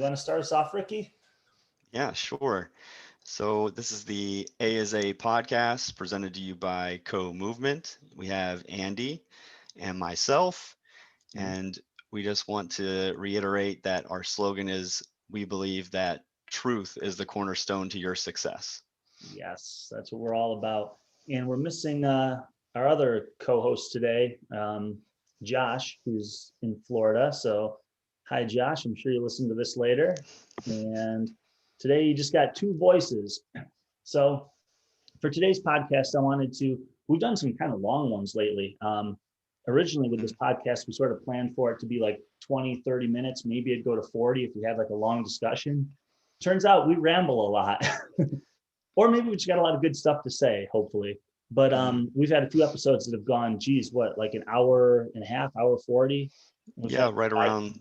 want to start us off, Ricky? Yeah, sure. So this is the A is A podcast presented to you by Co-Movement. We have Andy and myself, and we just want to reiterate that our slogan is we believe that truth is the cornerstone to your success. Yes, that's what we're all about. And we're missing our other co-host today, Josh, who's in Florida. So, hi, Josh. I'm sure you listen to this later. And today you just got two voices. So, for today's podcast, we've done some kind of long ones lately. Originally with this podcast, we sort of planned for it to be like 20, 30 minutes. Maybe it'd go to 40 if we had like a long discussion. Turns out we ramble a lot. Or maybe we just got a lot of good stuff to say, hopefully. But we've had a few episodes that have gone, geez, what, like an hour and a half, hour 40? We've Yeah, had right five. around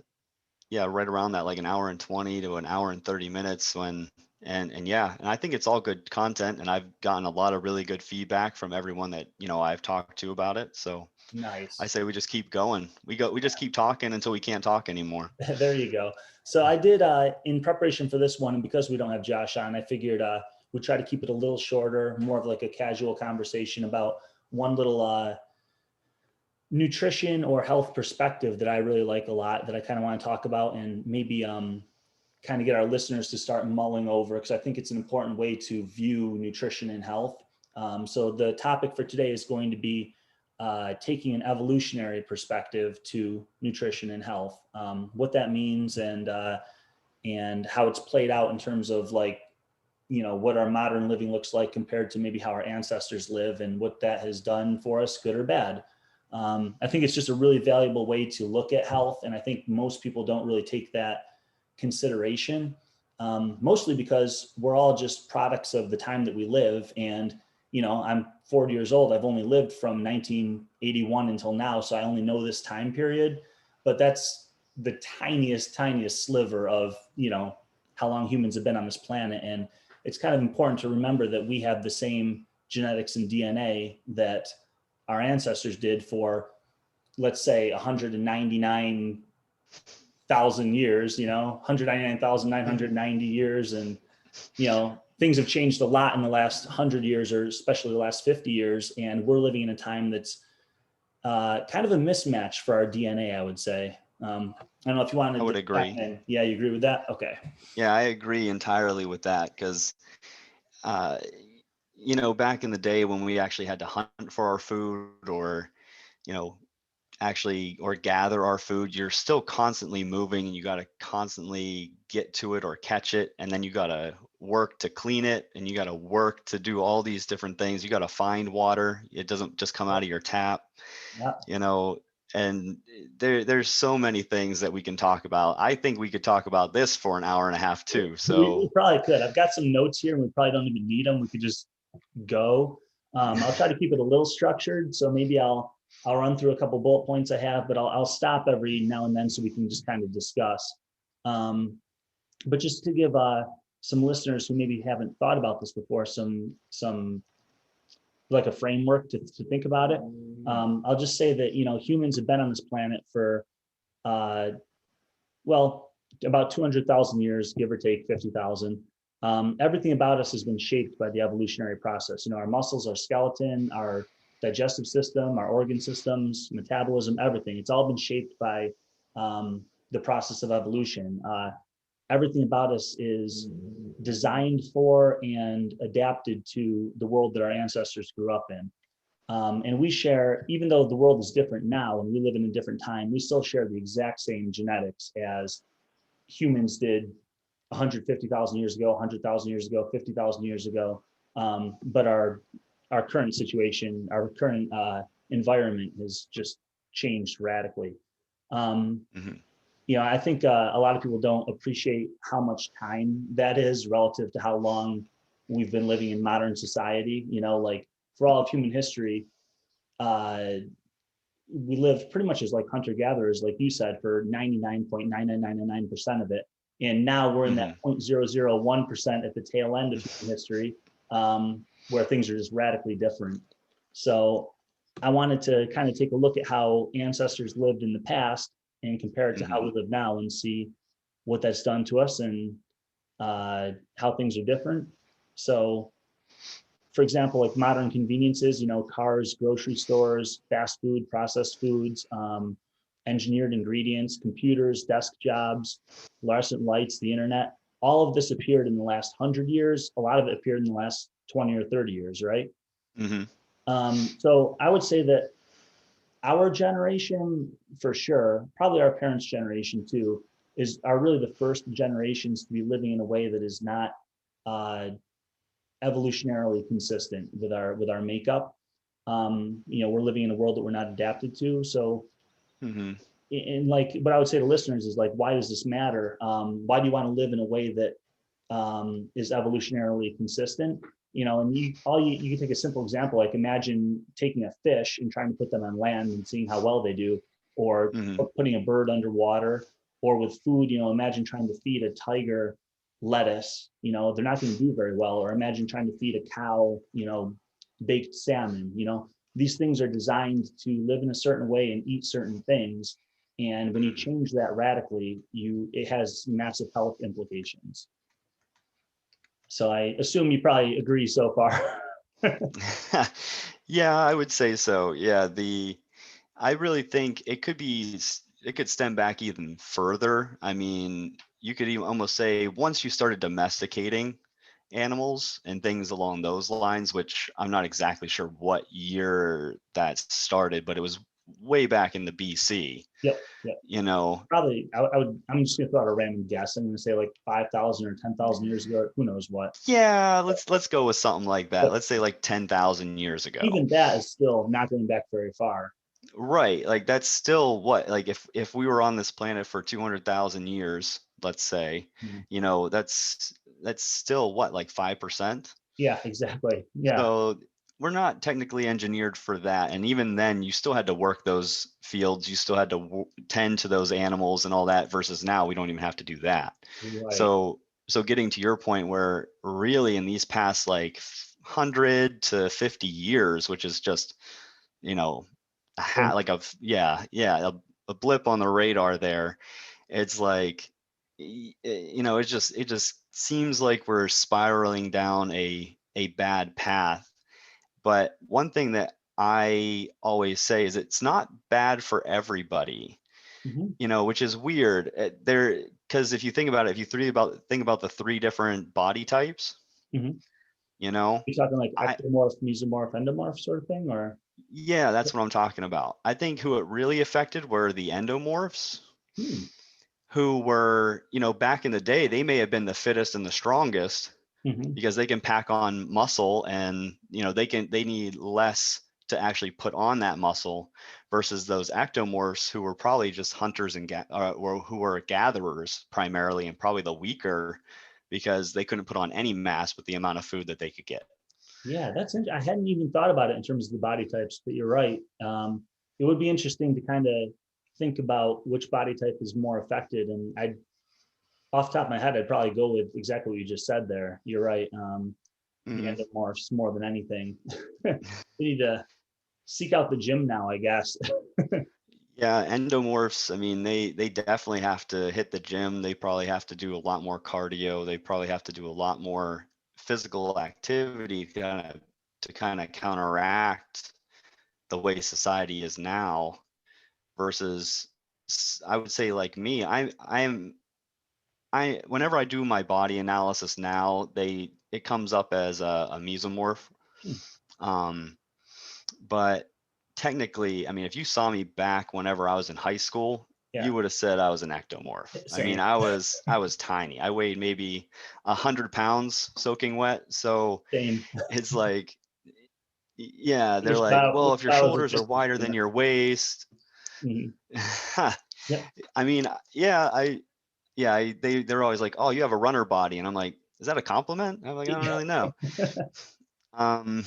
right around that, like an hour and 20 to an hour and 30 minutes when and yeah, and I think it's all good content, and I've gotten a lot of really good feedback from everyone that, I've talked to about it. So I Nice. say we just keep going. We just keep talking until we can't talk anymore. There you go. So I did in preparation for this one, and because we don't have Josh on, I figured we'd try to keep it a little shorter, more of like a casual conversation about one little nutrition or health perspective that I really like a lot that I kind of want to talk about, and maybe kind of get our listeners to start mulling over, because I think it's an important way to view nutrition and health. So the topic for today is going to be taking an evolutionary perspective to nutrition and health, what that means, and how it's played out in terms of like, what our modern living looks like compared to maybe how our ancestors live, and what that has done for us, good or bad. I think it's just a really valuable way to look at health, and I think most people don't really take that consideration, mostly because we're all just products of the time that we live. And I'm 40 years old. I've only lived from 1981 until now, so I only know this time period. But that's the tiniest sliver of how long humans have been on this planet. And it's kind of important to remember that we have the same genetics and DNA that our ancestors did for, let's say, 199,000 years, 199,990 years. And, things have changed a lot in the last 100 years, or especially the last 50 years. And we're living in a time that's kind of a mismatch for our DNA, I would say. I don't know if you wanted I to would jump back agree. in. Yeah, you agree with that? Okay. Yeah, I agree entirely with that because, uh, back in the day when we actually had to hunt for our food or, you know, or gather our food, you're still constantly moving and you got to constantly get to it or catch it. And then you got to work to clean it and you got to work to do all these different things. You got to find water. It doesn't just come out of your tap, Yeah. you know, and there's so many things that we can talk about. I think we could talk about this for an hour and a half too. We So probably could. I've got some notes here and we probably don't even need them. We could just go. I'll try to keep it a little structured. So maybe I'll run through a couple bullet points I have, but I'll stop every now and then so we can just kind of discuss. But just to give some listeners who maybe haven't thought about this before, some like a framework to think about it. I'll just say that humans have been on this planet for uh, well, about 200,000 years, give or take 50,000. Everything about us has been shaped by the evolutionary process. Our muscles, our skeleton, our digestive system, our organ systems, metabolism, everything. It's all been shaped by the process of evolution. Everything about us is designed for and adapted to the world that our ancestors grew up in. And we share, even though the world is different now and we live in a different time, we still share the exact same genetics as humans did 150,000 years ago, 100,000 years ago, 50,000 years ago. But our current situation, our current environment has just changed radically. mhm. I think a lot of people don't appreciate how much time that is relative to how long we've been living in modern society. Like for all of human history, uh, we lived pretty much as like hunter gatherers, like you said, for 99.9999% of it. And now we're in that Mhm. 0.001% at the tail end of human history, where things are just radically different. So I wanted to kind of take a look at how ancestors lived in the past and compare it to how we Mhm. live now and see, what that's done to us and how things are different. So, for example, like modern conveniences, cars, grocery stores, fast food, processed foods, engineered ingredients, computers, desk jobs, fluorescent lights, the internet, all of this appeared in the last 100 years. A lot of it appeared in the last 20 or 30 years, right? Mm-hmm. So I would say that our generation, for sure, probably our parents' generation too, are really the first generations to be living in a way that is not uh, evolutionarily consistent with our makeup. We're living in a world that we're not adapted to. So, Mm-hmm. and like, what I would say to listeners is like, why does this matter? Why do you want to live in a way that is evolutionarily consistent? And you can take a simple example, like imagine taking a fish and trying to put them on land and seeing how well they do, or Mm-hmm. putting a bird underwater, or with food, imagine trying to feed a tiger lettuce, they're not going to do very well. Or imagine trying to feed a cow, baked salmon, these things are designed to live in a certain way and eat certain things. And when you change that radically, it has massive health implications. So I assume you probably agree so far. Yeah, I would say so. Yeah, I really think it could stem back even further. I mean, you could even almost say once you started domesticating animals and things along those lines, which I'm not exactly sure what year that started, but it was way back in the BC, Yep. Yep. you know. Probably, I'm just gonna throw out a random guess. I'm gonna say like 5,000 or 10,000 years ago. Or who knows what? Yeah, let's go with something like that. But Let's say like 10,000 years ago. even that is still not going back very far. Right. Like that's still what, like if we were on this planet for 200,000 years, let's say, Mhm. that's still what, like 5%? Yeah, exactly. Yeah. So we're not technically engineered for that. And even then, you still had to work those fields. You still had to tend to those animals and all that. Versus now, we don't even have to do that. Right. So getting to your point, where really in these past like 100 to 50 years, which is just you know like a blip on the radar there. It's like it just seems like we're spiraling down a bad path. But one thing that I always say is it's not bad for everybody, Mm-hmm. which is weird. There, because if you think about it, if you think about the three different body types, Mm-hmm. you know, You're talking like I ectomorph, mesomorph, endomorph sort of thing, or? yeah, that's what I'm talking about. I think who it really affected were the endomorphs, Hmm. who were, back in the day, they may have been the fittest and the strongest Mm-hmm. because they can pack on muscle and, they need less to actually put on that muscle versus those ectomorphs who were probably just hunters or who were gatherers primarily and probably the weaker because they couldn't put on any mass with the amount of food that they could get. Yeah, I hadn't even thought about it in terms of the body types, but you're right. It would be interesting to kind of think about which body type is more affected. And off the top of my head, I'd probably go with exactly what you just said there. You're right. The Mhm. endomorphs more than anything. We need to seek out the gym now, I guess. Yeah, endomorphs, I mean, they definitely have to hit the gym. They probably have to do a lot more cardio. They probably have to do a lot more physical activity to kind of counteract the way society is now versus I would say like me, I whenever I do my body analysis now, it comes up as a mesomorph. Hmm. Um, but technically, I mean, if you saw me back whenever I was in high school, Yeah, you would have said I was an ectomorph. I mean, same. I was tiny. I weighed maybe 100 pounds soaking wet. So Same. it's like, yeah, they're Which like, bio, well, which if your shoulders are biologist? wider than your waist, Mhm. Yep. I mean, they're always like, oh, you have a runner body, and I'm like, is that a compliment? I'm like, I don't really know. Um,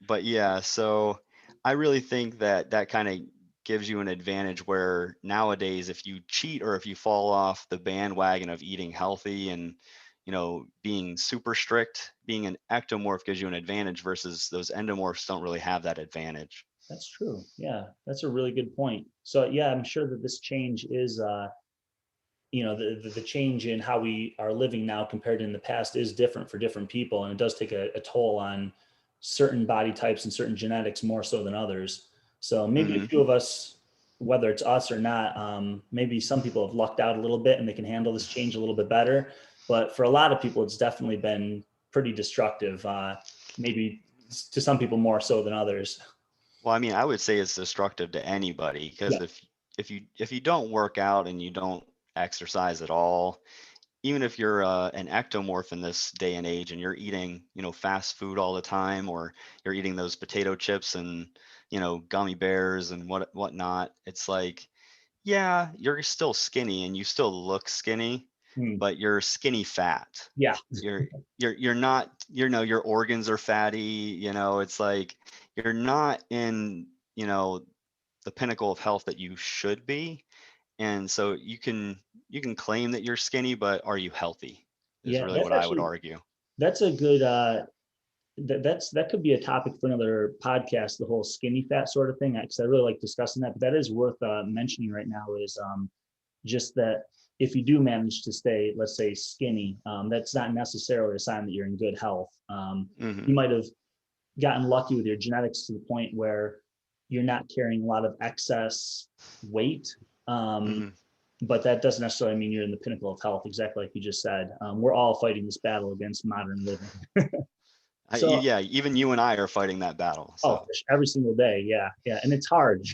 but yeah, so I really think that kind of gives you an advantage where nowadays if you cheat or if you fall off the bandwagon of eating healthy and being super strict, being an ectomorph gives you an advantage versus those endomorphs don't really have that advantage. That's true. Yeah, that's a really good point. So yeah, I'm sure that this change is the change in how we are living now compared to in the past is different for different people. And it does take a toll on certain body types and certain genetics more so than others. So maybe a Hmm. few of us, whether it's us or not, maybe some people have lucked out a little bit and they can handle this change a little bit better. But for a lot of people, it's definitely been pretty destructive. Maybe to some people more so than others. Well, I mean, I would say it's destructive to anybody because Yeah. if you don't work out and you don't exercise at all, even if you're an ectomorph in this day and age and you're eating, fast food all the time, or you're eating those potato chips and, gummy bears and whatnot, it's like, yeah, you're still skinny and you still look skinny, Hmm. but you're skinny fat. Yeah. You're you're not, your organs are fatty, it's like you're not in, the pinnacle of health that you should be. And so you can claim that you're skinny, but are you healthy? Is Yeah. really That's what I would actually, argue. that's a good, that could be a topic for another podcast, the whole skinny fat sort of thing, because I really like discussing that. But that is worth mentioning right now is just that if you do manage to stay, let's say, skinny, that's not necessarily a sign that you're in good health. Hmm. You might have gotten lucky with your genetics to the point where you're not carrying a lot of excess weight. Um, Hmm. but that doesn't necessarily mean you're in the pinnacle of health, exactly like you just said. We're all fighting this battle against modern living. So, Yeah, even you and I are fighting that battle. oh, So every single day. Yeah. Yeah. And it's hard.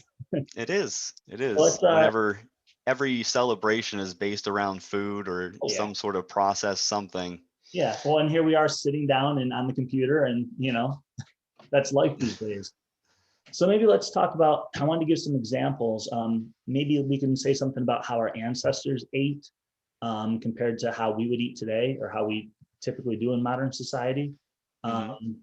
it is. It So is. let's, Whenever every celebration is based around food or oh, yeah. some sort of processed something. Yeah. Well, and here we are sitting down and on the computer, and, that's life these days. So maybe let's talk about, I wanted to give some examples. Maybe we can say something about how our ancestors ate compared to how we would eat today or how we typically do in modern society. Hmm. Do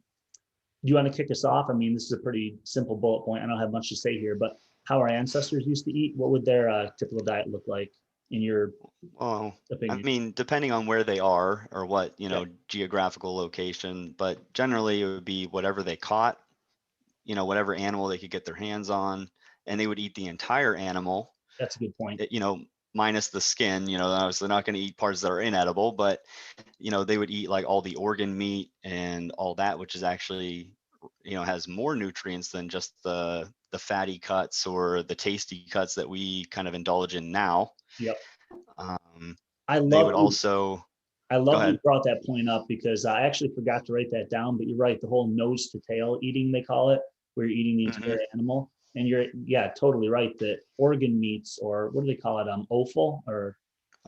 you want to kick us off? I mean, this is a pretty simple bullet point. I don't have much to say here, but how our ancestors used to eat, what would their typical diet look like in your Well, I opinion? mean, depending on where they are or what, Yep, geographical location, but generally it would be whatever they caught, whatever animal they could get their hands on, and they would eat the entire animal, that's a good point. it- you know, minus the skin. Obviously not going to eat parts that are inedible, but they would eat like all the organ meat and all that, which is actually, has more nutrients than just the fatty cuts or the tasty cuts that we kind of indulge in now. Yep. Um, I they love would you. also I go love that you ahead. brought that point up because I actually forgot to write that down, but you're right. The whole nose to tail eating, they call it, where you're eating the Hmm. entire animal. And you're, yeah, totally right that organ meats, or what do they call it? Offal, or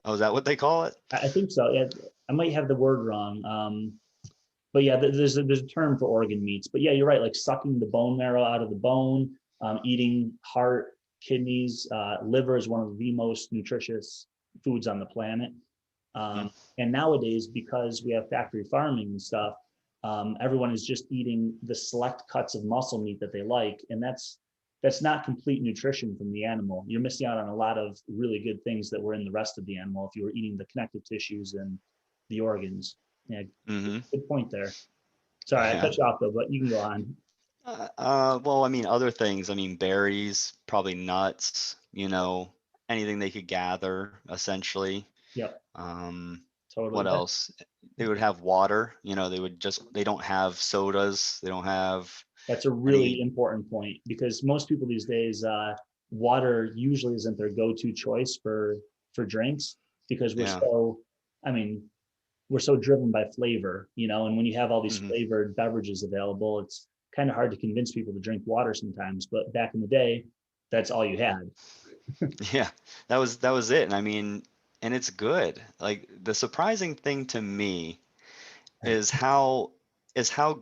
Oh, is that what they call it? I think so. Yeah, I might have the word wrong. But yeah, there's a term for organ meats. But yeah, you're right. Like sucking the bone marrow out of the bone, eating heart, kidneys, liver is one of the most nutritious foods on the planet. Mhm. And nowadays, because we have factory farming and stuff, everyone is just eating the select cuts of muscle meat that they like, and that's not complete nutrition from the animal. You're missing out on a lot of really good things that were in the rest of the animal if you were eating the connective tissues and the organs. Yeah, Hmm. good point there. Sorry, I Yeah. cut you off though, but you can go on. Well, I mean, other things. I mean, berries, probably nuts. Anything they could gather, essentially. Yep, Um, totally. what else? They would have water. They don't have sodas. They don't have That's a really any. important point because most people these days, water usually isn't their go-to choice for drinks because we're Yeah. so, I mean, we're so driven by flavor, and when you have all these Hmm. flavored beverages available, it's kind of hard to convince people to drink water sometimes. But back in the day, that's all you had. Yeah. That was it. And I mean, and it's good. Like the surprising thing to me is how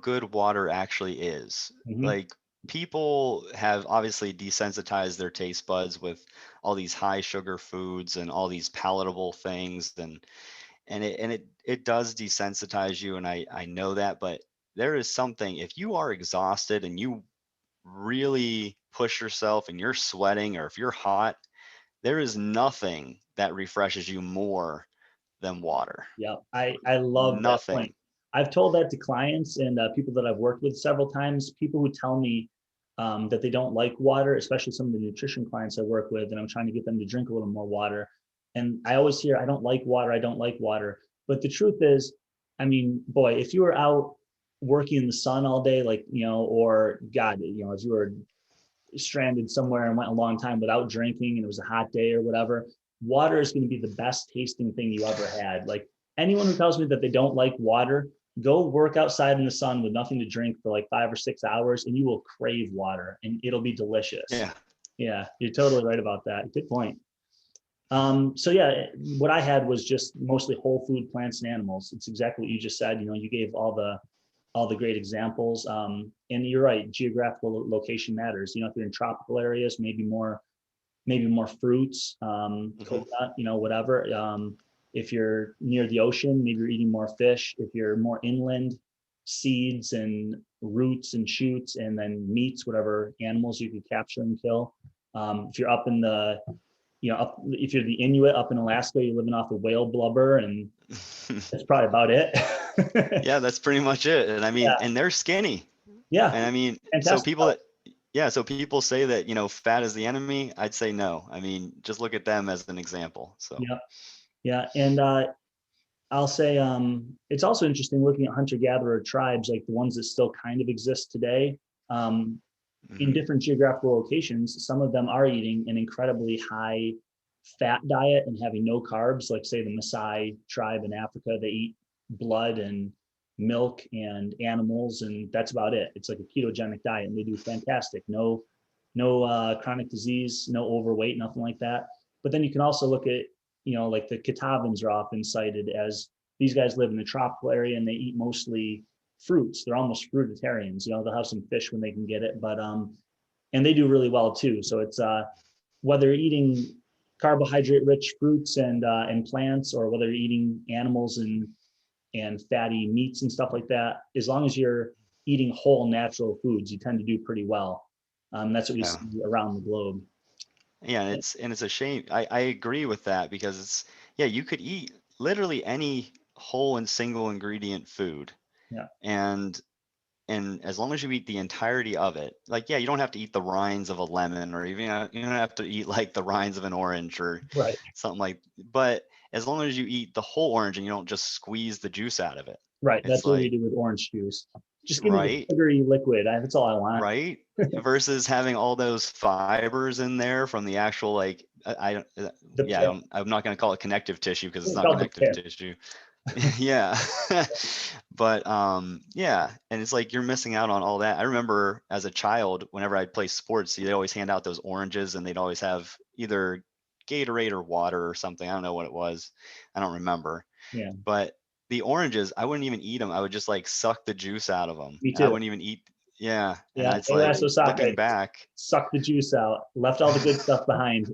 good water actually is. Mhm. Like people have obviously desensitized their taste buds with all these high sugar foods and all these palatable things, and it does desensitize you, and I know that, but there is something, if you are exhausted and you really push yourself and you're sweating, or if you're hot, there is nothing that refreshes you more than water. Yeah, I love that point. Nothing. I've told that to clients and people that I've worked with several times. People who tell me that they don't like water, especially some of the nutrition clients I work with, and I'm trying to get them to drink a little more water. And I always hear, I don't like water. I don't like water. But the truth is, I mean, boy, if you were out working in the sun all day, like, or God, if you were stranded somewhere and went a long time without drinking and it was a hot day or whatever, water is going to be the best tasting thing you ever had. Like anyone who tells me that they don't like water, go work outside in the sun with nothing to drink for like 5 or 6 hours and you will crave water and it'll be delicious. Yeah. Yeah, you're totally right about that. Good point. So yeah, what I had was just mostly whole food plants and animals. It's exactly what you just said. You gave all the great examples. And you're right, geographical location matters. If you're in tropical areas, maybe more fruits, coconut, whatever. If you're near the ocean, maybe you're eating more fish. If you're more inland, seeds and roots and shoots, and then meats, whatever animals you could capture and kill. If you're up in the if you're the Inuit up in Alaska, you're living off of whale blubber, and that's probably about it. Yeah, that's pretty much it. And I mean, Yeah. and they're skinny. Yeah. And I mean, so Fantastic. people say that, fat is the enemy. I'd say no. I mean, just look at them as an example. So, Yeah. Yeah. And I'll say it's also interesting looking at hunter-gatherer tribes, like the ones that still kind of exist today. In different geographical locations, some of them are eating an incredibly high fat diet and having no carbs, like say the Maasai tribe in Africa. They eat blood and milk and animals, and that's about it. It's like a ketogenic diet, and they do fantastic. No chronic disease, no overweight, nothing like that. But then you can also look at, like the Kitavans are often cited as these guys live in the tropical area and they eat mostly fruits. They're almost fruitarians. They'll have some fish when they can get it, but and they do really well too. So it's whether you're eating carbohydrate-rich fruits and plants, or whether you're eating animals and fatty meats and stuff like that, as long as you're eating whole natural foods, you tend to do pretty well. That's what we yeah. see around the globe. Yeah, and it's a shame. I agree with that because you could eat literally any whole and single ingredient food. Yeah. And as long as you eat the entirety of it, like, yeah, you don't have to eat the rinds of a lemon, or even you don't have to eat like the rinds of an orange or Right. something but as long as you eat the whole orange and you don't just squeeze the juice out of it, Right. it's That's what we like, do with orange juice. Just give me the right, sugary liquid. That's all I want. right, versus having all those fibers in there from the actual, like, I don't, The yeah, pith. I'm not going to call it connective tissue because it's It's not called the connective pith. tissue. Yeah. But yeah, and it's like you're missing out on all that. I remember as a child, whenever I'd play sports, they'd always hand out those oranges and they'd always have either Gatorade or water or something. I don't know what it was. I don't remember. Yeah. But the oranges, I wouldn't even eat them. I would just like suck the juice out of them. Me And I too. wouldn't even eat. Yeah. And Yeah. it's Hey, like last Osaka looking back. sucked the juice out, left all the good stuff behind.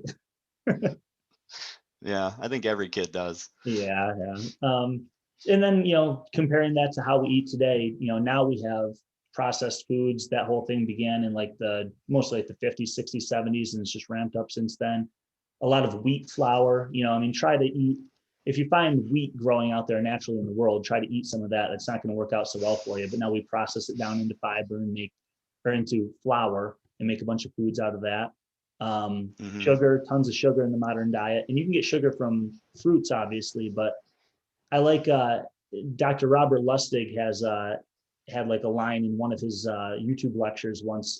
Yeah, I think every kid does. Yeah, yeah. And then, comparing that to how we eat today, now we have processed foods. That whole thing began in like mostly like the 50s, 60s, 70s, and it's just ramped up since then. A lot of wheat flour, I mean, try to eat, if you find wheat growing out there naturally in the world, try to eat some of that. That's not going to work out so well for you. But now we process it down into fiber and into flour and make a bunch of foods out of that. Hmm. Sugar, tons of sugar in the modern diet. And you can get sugar from fruits, obviously, but I like Dr. Robert Lustig has had like a line in one of his YouTube lectures once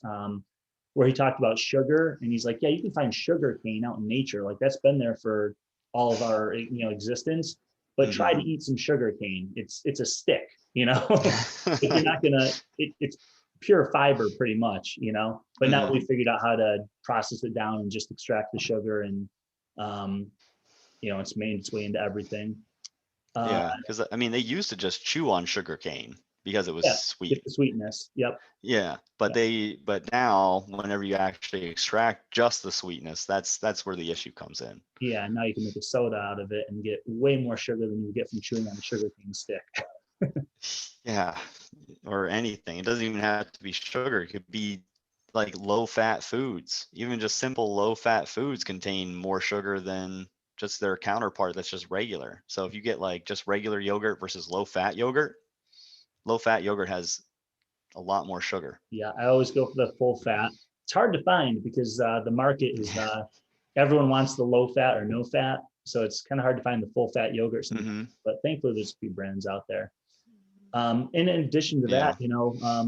where he talked about sugar, and he's like, yeah, you can find sugar cane out in nature, like that's been there for all of our existence. But try to Hmm. eat some sugar cane. It's a stick, if you're not gonna, it's pure fiber pretty much, But now Hmm. we figured out how to process it down and just extract the sugar, and um, it's made its way into everything. Uh, Yeah, because I mean, they used to just chew on sugar cane because it was yeah, get sweet. the sweetness. Yep. Yeah, Yeah. but now whenever you actually extract just the sweetness, that's where the issue comes in. Yeah. Now you can make a soda out of it and get way more sugar than you get from chewing on a sugar cane stick. Yeah, or anything. It doesn't even have to be sugar. It could be like low fat foods. Even just simple low fat foods contain more sugar than just their counterpart that's just regular. So if you get like just regular yogurt versus low fat yogurt has a lot more sugar. Yeah. I always go for the full fat. It's hard to find because the market is everyone wants the low fat or no fat. So it's kind of hard to find the full fat yogurt sometimes, Mm-hmm. but thankfully there's a few brands out there. And in addition to that, Yeah.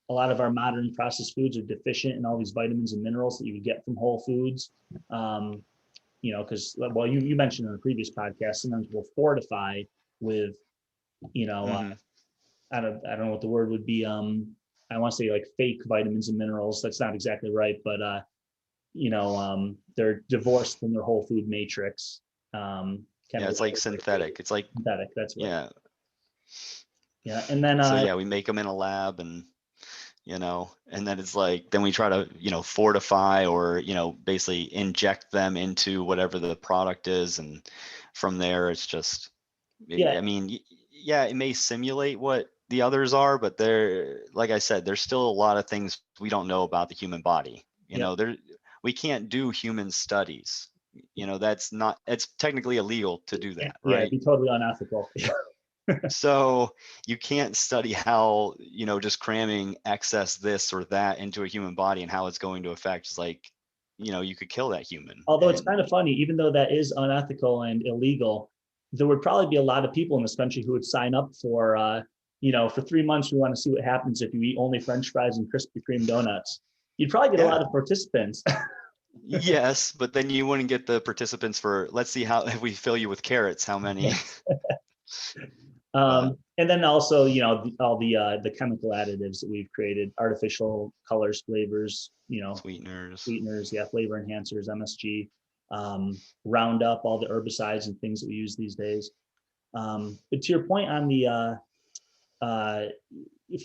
a lot of our modern processed foods are deficient in all these vitamins and minerals that you would get from whole foods. Because well, you mentioned in a previous podcast, sometimes we'll fortify with, you know, Mm-hmm. I don't know what the word would be. I want to say like fake vitamins and minerals. That's not exactly right, but they're divorced from their whole food matrix. Kind Yeah, of it's like synthetic. It's like, synthetic. That's right. yeah. Yeah, and then So yeah, we make them in a lab, and and then it's like, then we try to, fortify, or, basically inject them into whatever the product is. And from there, it's just, yeah, I mean, yeah, it may simulate what the others are, but like I said, there's still a lot of things we don't know about the human body. yeah, We can't do human studies. It's technically illegal to do that, yeah, it'd right? be totally unethical. So you can't study how, just cramming excess this or that into a human body and how it's going to affect. It's like, you could kill that human. Although it's And kind of funny, even though that is unethical and illegal, there would probably be a lot of people in this country who would sign up for, for 3 months, we want to see what happens if you eat only French fries and Krispy Kreme donuts. You'd probably get a yeah, lot of participants. yes, but then you wouldn't get the participants for, let's see how, if we fill you with carrots, how many. But And then also, all the chemical additives that we've created, artificial colors, flavors, sweeteners. sweeteners, yeah, flavor enhancers, MSG, Roundup, all the herbicides and things that we use these days. But to your point on the uh,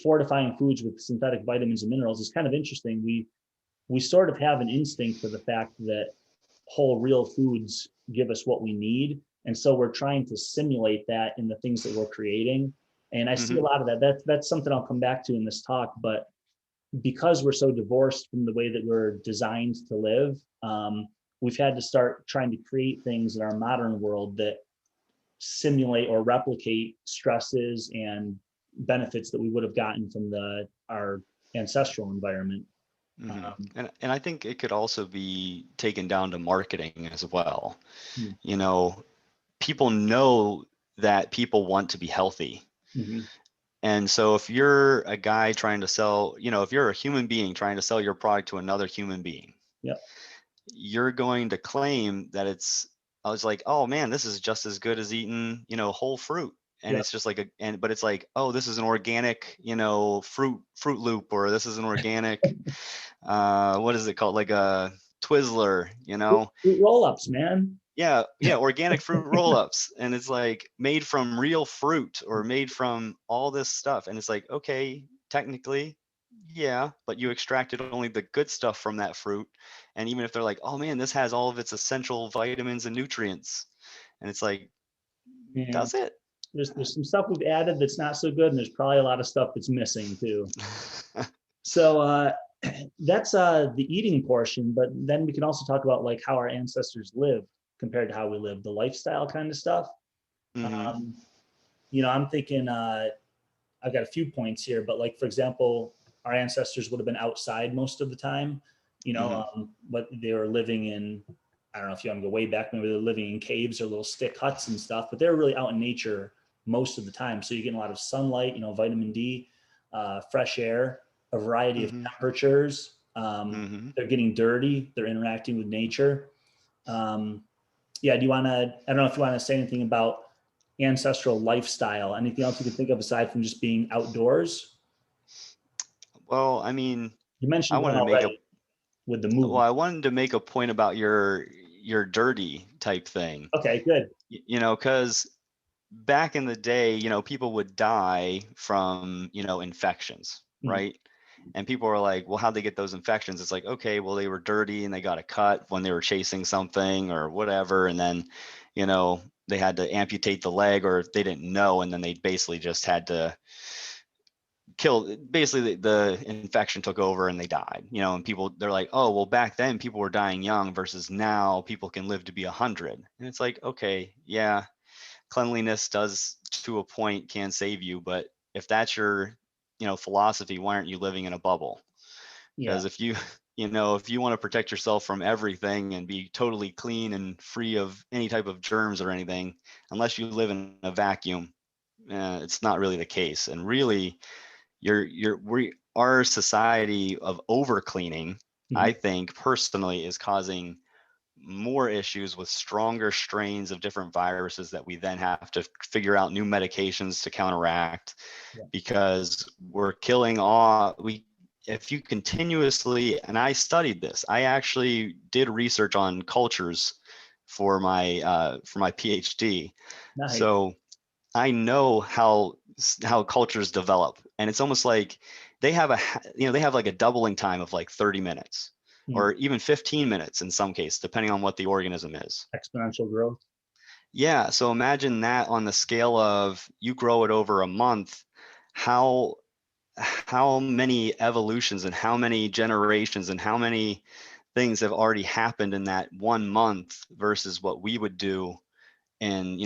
fortifying foods with synthetic vitamins and minerals, is kind of interesting. We sort of have an instinct for the fact that whole real foods give us what we need, and so we're trying to simulate that in the things that we're creating. And I see a Hmm. lot of that. That's something I'll come back to in this talk. But because we're so divorced from the way that we're designed to live, we've had to start trying to create things in our modern world that simulate or replicate stresses and benefits that we would have gotten from our ancestral environment. Hmm. Um, And I think it could also be taken down to marketing as well. hmm, You know, People know that people want to be healthy. mhm, And so if you're a guy trying to sell, if you're a human being trying to sell your product to another human being, yep, you're going to claim that I was like, oh man, this is just as good as eating, whole fruit. And yep, it's just like but it's like, oh, this is an organic, Fruit Loop, or this is an organic, what is it called? Like a Twizzler, fruit roll-ups, man. Yeah, yeah, organic fruit roll-ups. And it's like made from real fruit or made from all this stuff. And it's like, okay, technically, yeah, but you extracted only the good stuff from that fruit. And even if they're like, oh man, this has all of its essential vitamins and nutrients. And it's like, Yeah, does it? there's some stuff we've added that's not so good, and there's probably a lot of stuff that's missing too. So that's the eating portion, but then we can also talk about like how our ancestors lived compared to how we live, the lifestyle kind of stuff. Hmm. Um, I'm thinking I've got a few points here, but like for example, our ancestors would have been outside most of the time, Hmm. but they were living in, I don't know if you want to go way back, maybe they're living in caves or little stick huts and stuff, but they're really out in nature most of the time. So you're getting a lot of sunlight, vitamin D, fresh air, a variety of Hmm. temperatures. Hmm. They're getting dirty. They're interacting with nature. Um, yeah. I don't know if you want to say anything about ancestral lifestyle. Anything else you can think of aside from just being outdoors? Well, I mean, You I mentioned one wanted to make a already with the well, movement. I wanted to make a point about your dirty type thing. Okay, good. Because back in the day, people would die from, infections, Mm, right? And people were like, well, how'd they get those infections? It's like, okay, well, they were dirty and they got a cut when they were chasing something or whatever. And then, they had to amputate the leg, or they didn't know. And then they basically just had to kill, basically the infection took over and they died, and they're like, oh, well, back then people were dying young versus now people can live to be 100. And it's like, okay, yeah, cleanliness does to a point can save you, but if that's your philosophy, why aren't you living in a bubble? yeah. Because if you you know, if you want to protect yourself from everything and be totally clean and free of any type of germs or anything, unless you live in a vacuum, it's not really the case. And really, our society of over cleaning, I Mhm. think personally, is causing more issues with stronger strains of different viruses that we then have to figure out new medications to counteract, Yeah. because we're killing all we if you continuously, and I studied this, I actually did research on cultures for my PhD. Nice. So I know how cultures develop, and it's almost like they have they have like a doubling time of like 30 minutes Mm. or even 15 minutes in some case, depending on what the organism is. Exponential growth. Yeah, so imagine that on the scale of you grow it over a month, how how many evolutions and how many generations and how many things have already happened in that 1 month versus what we would do in,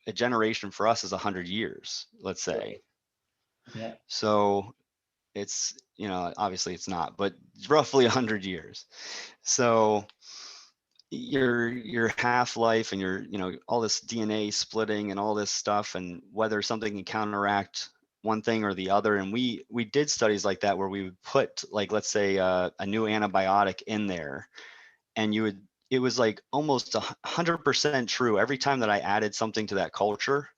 a generation for us is 100 years, let's say. Right. Yeah. So it's, obviously it's not, but roughly 100 years. So your half-life and your, all this DNA splitting and all this stuff, and whether something can counteract one thing or the other. And we did studies like that where we would put, like, let's say a new antibiotic in there, and it was like almost 100% true every time that I added something to that culture.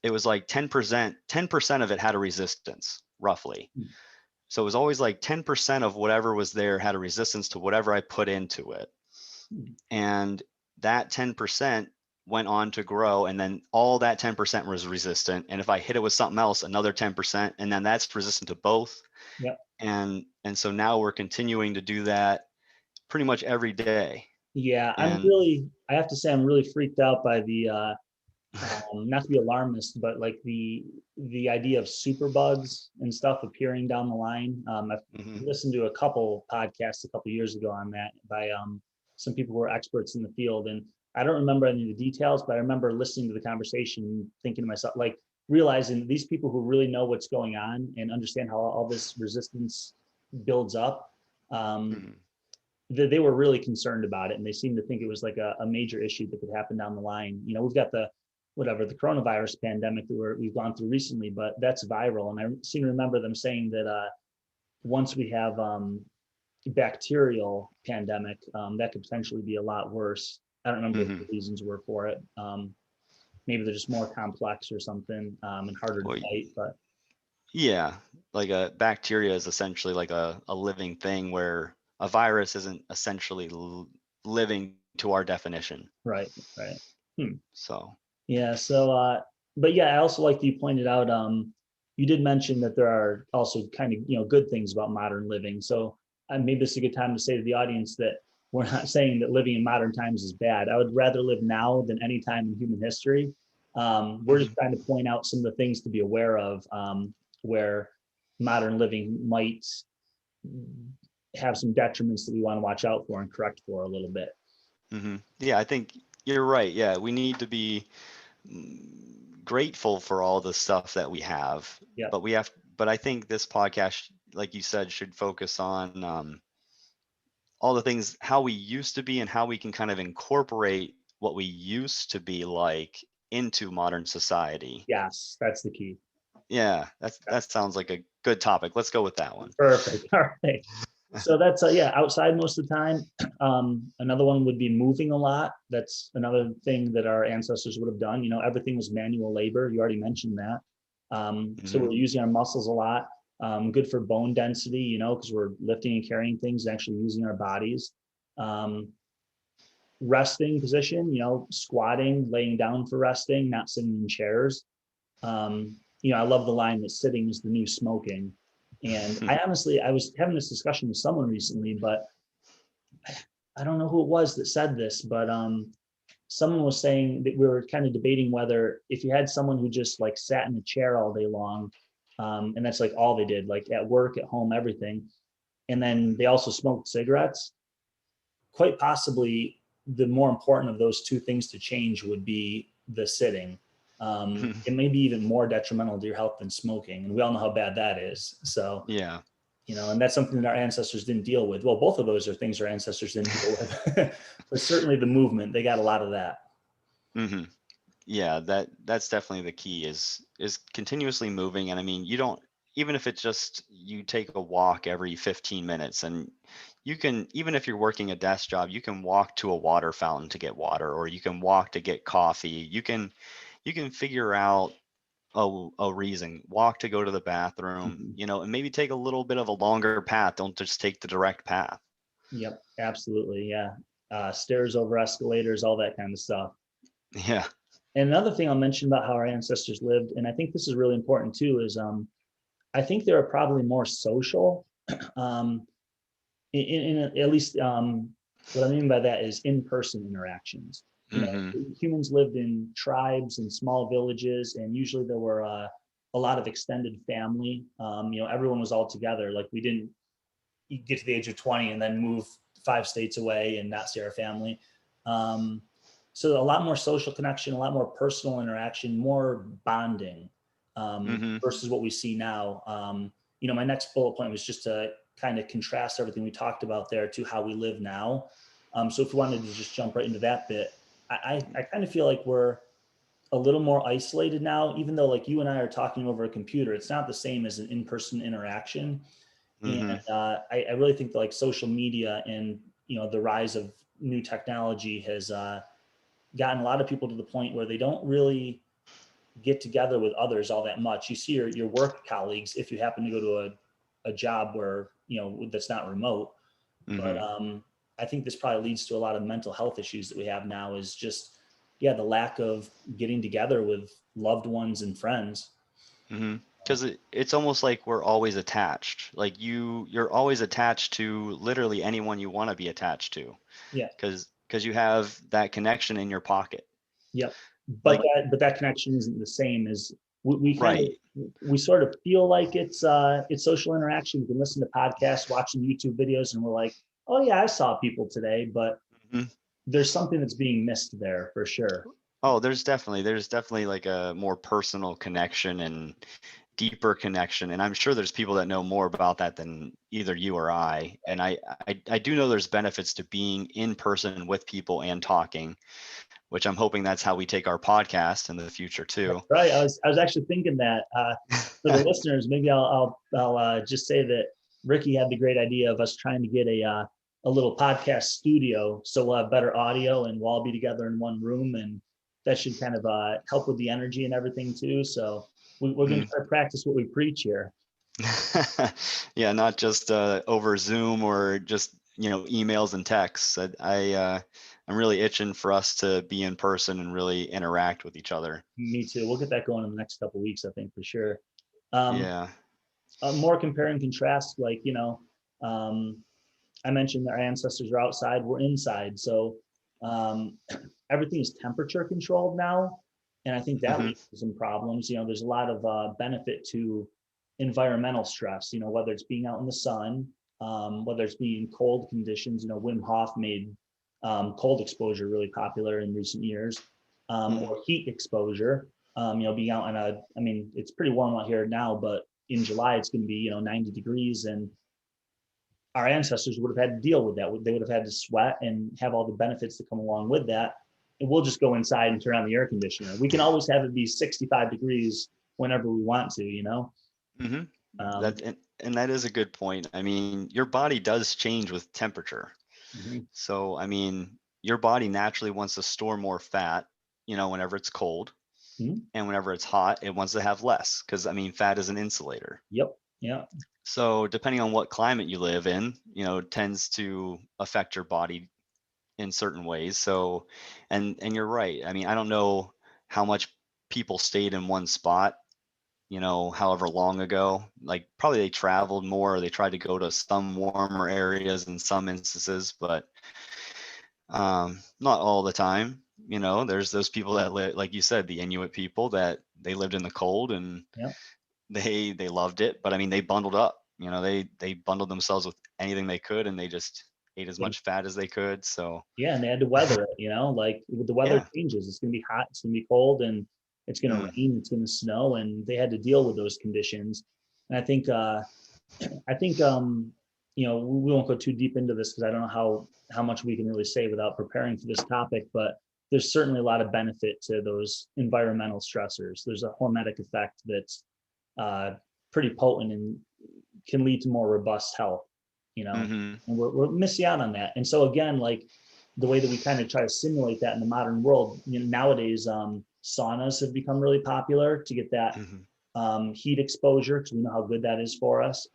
It was like 10% of it had a resistance, roughly. Mm. So it was always like 10% of whatever was there had a resistance to whatever I put into it. Mm. And that 10% went on to grow, and then all that 10% was resistant. And if I hit it with something else, another 10%, and then that's resistant to both. Yeah. And so now we're continuing to do that pretty much every day. Yeah. And I have to say, I'm really freaked out by the, not to be alarmist, but like the idea of superbugs and stuff appearing down the line. I've mhm, listened to a couple podcasts a couple years ago on that by some people who are experts in the field, and I don't remember any of the details, but I remember listening to the conversation, thinking to myself, like realizing that these people who really know what's going on and understand how all this resistance builds up. Um, mhm, they were really concerned about it, and they seemed to think it was like a major issue that could happen down the line. We've got the coronavirus pandemic that we've gone through recently, but that's viral. And I seem to remember them saying that once we have bacterial pandemic, that could potentially be a lot worse. I don't remember what the mhm. reasons were for it. Maybe they're just more complex or something, and harder to Well, fight. But yeah, like a bacteria is essentially like a living thing, where a virus isn't essentially living to our definition. right, right. Hmm. So, Yeah. So, but yeah, I also like that you pointed out, you did mention that there are also kind of, good things about modern living. So maybe this is a good time to say to the audience that we're not saying that living in modern times is bad. I would rather live now than any time in human history. We're just mhm. trying to point out some of the things to be aware of, where modern living might have some detriments that we want to watch out for and correct for a little bit. Yeah, I think you're right. Yeah, we need to be grateful for all the stuff that we have, Yeah. but I think this podcast, like you said, should focus on all the things, how we used to be and how we can kind of incorporate what we used to be like into modern society. Yes, that's the key. Yeah, that sounds like a good topic. Let's go with that one. Perfect. All right. So that's yeah, outside most of the time. Another one would be moving a lot. That's another thing that our ancestors would have done. Everything was manual labor. You already mentioned that. So Hmm. we're using our muscles a lot. Good for bone density, because we're lifting and carrying things, and actually using our bodies. Um, Resting position, squatting, laying down for resting, not sitting in chairs. I love the line that sitting is the new smoking. And I was having this discussion with someone recently, but I don't know who it was that said this, but someone was saying that we were kind of debating whether if you had someone who just like sat in a chair all day long, and that's like all they did, like at work, at home, everything, and then they also smoked cigarettes, quite possibly the more important of those two things to change would be the sitting. It may be even more detrimental to your health than smoking, and we all know how bad that is. So Yeah. and that's something that our ancestors didn't deal with. Well, both of those are things our ancestors didn't deal with, but certainly the movement, they got a lot of that. Hmm. Yeah, that's definitely the key is continuously moving. And I mean, you don't, even if it's just you take a walk every 15 minutes, and you can, even if you're working a desk job, you can walk to a water fountain to get water, or you can walk to get coffee. You can figure out a reason, walk to go to the bathroom, Mhm. and maybe take a little bit of a longer path. Don't just take the direct path. Yep, absolutely. Yeah. Stairs over escalators, all that kind of stuff. Yeah. And another thing I'll mention about how our ancestors lived, and I think this is really important too, is I think they were probably more social. um, at least what I mean by that is in-person interactions. Hmm. Humans lived in tribes and small villages, and usually there were a lot of extended family. Everyone was all together. Like we didn't get to the age of 20 and then move 5 states away and not see our family. Um, so a lot more social connection, a lot more personal interaction, more bonding Hmm. versus what we see now. My next bullet point was just to kind of contrast everything we talked about there to how we live now. So if we wanted to just jump right into that bit, I kind of feel like we're a little more isolated now, even though like you and I are talking over a computer, it's not the same as an in-person interaction. And Hmm. I really think that like social media and the rise of new technology has gotten a lot of people to the point where they don't really get together with others all that much. You see your work colleagues if you happen to go to a job where that's not remote. But Hmm. I think this probably leads to a lot of mental health issues that we have now. Is just the lack of getting together with loved ones and friends. Hmm. Because it's almost like we're always attached. Like you're always attached to literally anyone you want to be attached to, Yeah. because you have that connection in your pocket. Yep. But Like, that connection isn't the same as we kind of right. we sort of feel like it's social interaction. We can listen to podcasts, watching YouTube videos, and we're like, oh yeah, I saw people today, but Mhm. there's something that's being missed there for sure. Oh, there's definitely like a more personal connection and deeper connection. And I'm sure there's people that know more about that than either you or I. And I do know there's benefits to being in person with people and talking, which I'm hoping that's how we take our podcast in the future too. Right. I was actually thinking that for the listeners, maybe I'll just say that Ricky had the great idea of us trying to get a little podcast studio, so we'll have better audio and we'll all be together in one room, and that should kind of help with the energy and everything too. So we're going to Mm. try to practice what we preach here. Yeah, not just over Zoom or just emails and texts. I'm really itching for us to be in person and really interact with each other. Me too. We'll get that going in the next couple of weeks, I think for sure. Um, Yeah. more compare and contrast, like um, I mentioned that our ancestors are outside, we're inside. So um, everything is temperature controlled now. And I think that Hmm. leads to some problems. There's a lot of benefit to environmental stress, whether it's being out in the sun, whether it's being in cold conditions. Wim Hof made cold exposure really popular in recent years, Hmm. or heat exposure. Being out I mean, it's pretty warm out here now, but in July, it's going to be, 90 degrees, and our ancestors would have had to deal with that. They would have had to sweat and have all the benefits that come along with that. And we'll just go inside and turn on the air conditioner. We can always have it be 65 degrees whenever we want to. Hmm. Um, And that is a good point. I mean, your body does change with temperature. mhm, So, I mean, your body naturally wants to store more fat, whenever it's cold, mhm. and whenever it's hot, it wants to have less because, I mean, fat is an insulator. Yep. Yeah. So, depending on what climate you live in, it tends to affect your body in certain ways. So, and you're right. I mean, I don't know how much people stayed in one spot, however long ago. Like probably they traveled more, or they tried to go to some warmer areas in some instances, but not all the time. There's those people that live, like you said, the Inuit people that they lived in the cold and Yeah. they loved it. But I mean, they bundled up. They bundled themselves with anything they could, and they just ate as They, much fat as they could. So yeah. And they had to weather it, like the weather yeah. changes. It's going to be hot, it's going to be cold, and it's going to Mm. rain, it's going to snow. And they had to deal with those conditions. And I think I think, we won't go too deep into this because I don't know how much we can really say without preparing for this topic, but there's certainly a lot of benefit to those environmental stressors. There's a hormetic effect that's pretty potent and can lead to more robust health, Mm-hmm. and we're missing out on that. And so again, like the way that we kind of try to simulate that in the modern world, nowadays, saunas have become really popular to get that Mm-hmm. heat exposure, because we know how good that is for us.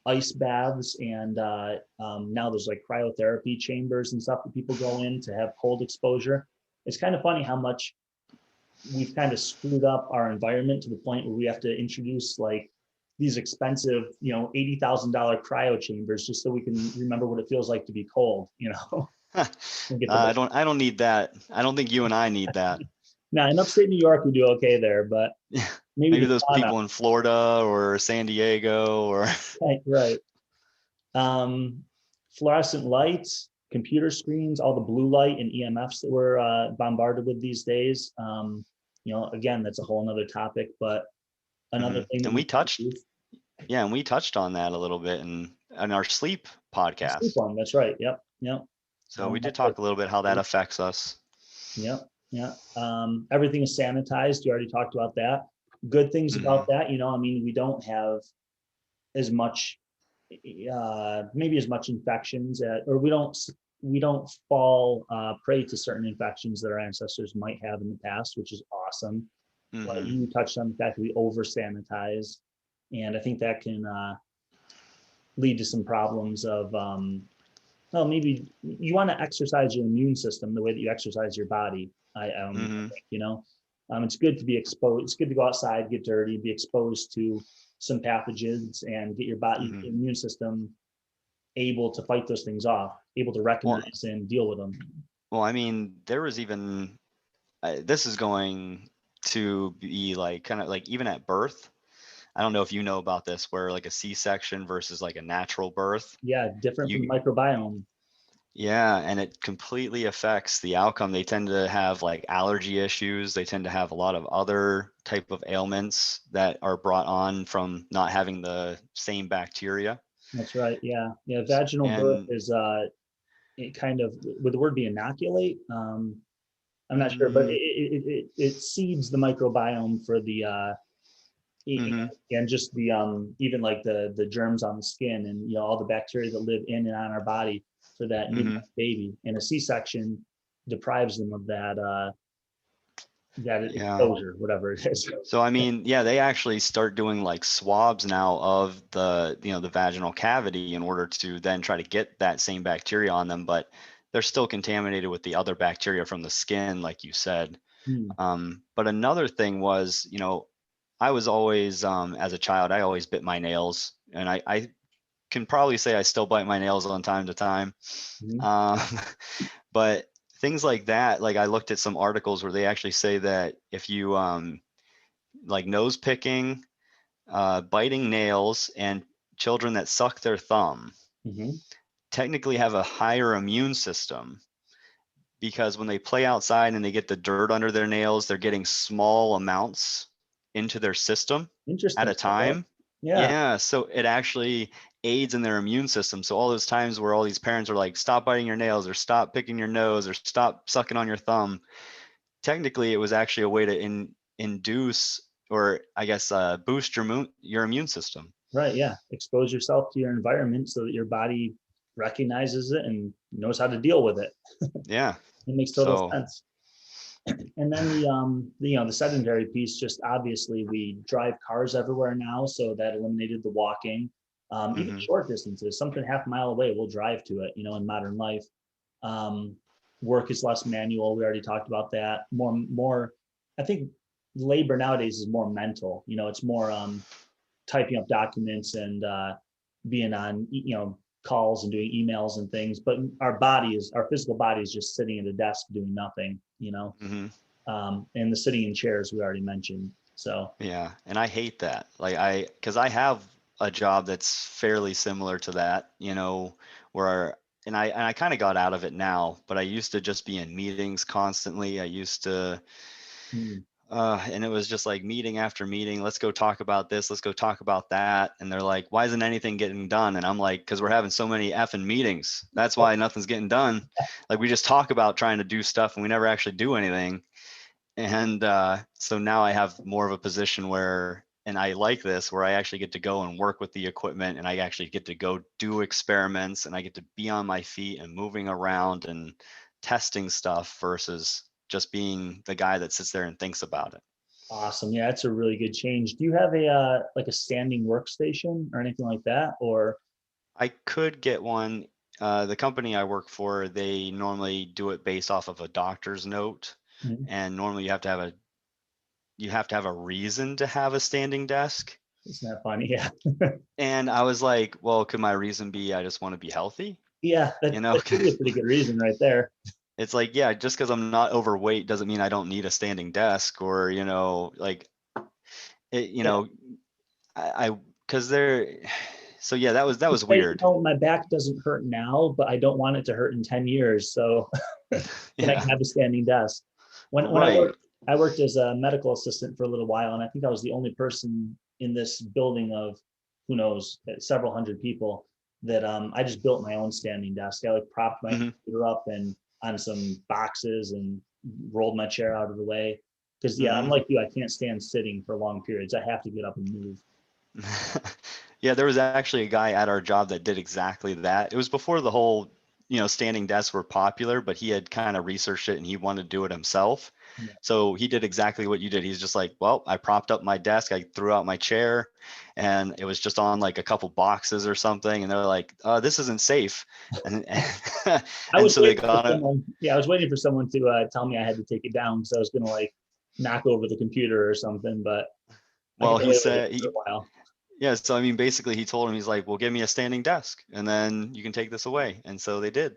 Ice baths, and now there's like cryotherapy chambers and stuff that people go in to have cold exposure. It's kind of funny how much we've kind of screwed up our environment to the point where we have to introduce like these expensive, $80,000 cryo chambers just so we can remember what it feels like to be cold, and get the I best. don't need that. I don't think you and I need that. Now in upstate New York, we do okay there, but maybe Maybe the those sauna. people in Florida or San Diego or Right. Um, Fluorescent lights, computer screens, all the blue light and EMFs that we're bombarded with these days. Again, that's a whole nother topic, but another Mhm. thing that And we we can touched, do. yeah, and we touched on that a little bit in our sleep Sleep podcast. on, that's right. Yep. Yep. So we did That's like, talk a little bit how that affects us. yep. Yeah. Everything is sanitized. You already talked about that. Good things about Hmm. that, we don't have as much, maybe as much infections, or we don't fall prey to certain infections that our ancestors might have in the past, which is awesome. But Hmm. you touched on the fact that we over sanitize, and I think that can lead to some problems of, well, maybe you want to exercise your immune system the way that you exercise your body. I Hmm. think, it's good to be exposed. It's good to go outside, get dirty, be exposed to some pathogens, and get your body, Hmm. your immune system able to fight those things off, able to Well, recognize and deal with them. I mean, there was even this is going to be like kind of like even at birth. I don't know if you know about this, where like a C-section versus like a natural birth. Yeah, different from the You microbiome. Yeah, and it completely affects the outcome. They tend to have like allergy issues. They tend to have a lot of other type of ailments that are brought on from not having the same bacteria. That's right. Yeah, yeah. Vaginal birth And is it kind of, would the word be inoculate? I'm not sure, but mm, it seeds the microbiome for the hmm. and just the even like the germs on the skin, and all the bacteria that live in and on our body for that Hmm. newborn baby. And a C-section deprives them of that Yeah. exposure, whatever it is. So I mean, yeah, they actually start doing like swabs now of the vaginal cavity in order to then try to get that same bacteria on them, but they're still contaminated with the other bacteria from the skin, like you said. Hmm. But another thing was, I was always, as a child, I always bit my nails, and I can probably say I still bite my nails on time to time. Mhm. Um, but things like that, like I looked at some articles where they actually say that if you like nose picking, biting nails, and children that suck their thumb Mhm. technically have a higher immune system because when they play outside and they get the dirt under their nails, they're getting small amounts into their system at Interesting. a Okay. time. Yeah. Yeah, so it actually aids in their immune system. So all those times where all these parents are like, stop biting your nails or stop picking your nose or stop sucking on your thumb, technically it was actually a way to induce or I guess boost your immune system. Right. Yeah. Expose yourself to your environment so that your body recognizes it and knows how to deal with it. Yeah. It makes total So, sense. And then the sedentary piece, just obviously we drive cars everywhere now, so that eliminated the walking. Even hmm. short distances, something half a mile away, we'll drive to it, in modern life. Um, Work is less manual. We already talked about that. More, I think labor nowadays is more mental. It's more typing up documents and being on calls and doing emails and things, but our physical body is just sitting at a desk doing nothing, Hmm. and the sitting in chairs we already mentioned. So Yeah, and I hate that. Like because I have a job that's fairly similar to that, where and I kind of got out of it now, but I used to just be in meetings constantly. I used to mm, And it was just like meeting after meeting. Let's go talk about this. Let's go talk about that. And they're like, why isn't anything getting done? And I'm like, because we're having so many effing meetings. That's why nothing's getting done. Like we just talk about trying to do stuff and we never actually do anything. And so now I have more of a position where, and I like this, where I actually get to go and work with the equipment and I actually get to go do experiments and I get to be on my feet and moving around and testing stuff versus just being the guy that sits there and thinks about it. Awesome. Yeah, that's a really good change. Do you have a like a standing workstation or anything like that? Or I could get one. The company I work for, they normally do it based off of a doctor's note, Mhm. and normally you have to have a reason to have a standing desk. Isn't that funny? Yeah. And I was like, well, could my reason be I just want to be healthy? Yeah, You know, that could be a pretty good reason right there. it's like, yeah, just because I'm not overweight doesn't mean I don't need a standing desk or, like it, Yeah. because they're, so yeah, that was Hey, weird. my back doesn't hurt now, but I don't want it to hurt in 10 years. So can I Yeah, have a standing desk? When right. I worked as a medical assistant for a little while, and I think I was the only person in this building of who knows several hundred people that I just built my own standing desk. I like propped my Hmm. computer up and on some boxes and rolled my chair out of the way. Because yeah, I'm Hmm. like you, I can't stand sitting for long periods. I have to get up and move. Yeah, there was actually a guy at our job that did exactly that. It was before the whole, standing desks were popular, but he had kind of researched it and he wanted to do it himself. Yeah. So he did exactly what you did. He's just like, well, I propped up my desk, I threw out my chair, and it was just on like a couple boxes or something. And they're like, this isn't safe. And I and was so they waiting for got it. someone. Yeah, I was waiting for someone to tell me I had to take it down because I was gonna like knock over the computer or something. But I Well, got he away with it said for he a while. yeah. So I mean, basically, he told him he's like, well, give me a standing desk, and then you can take this away. And so they did.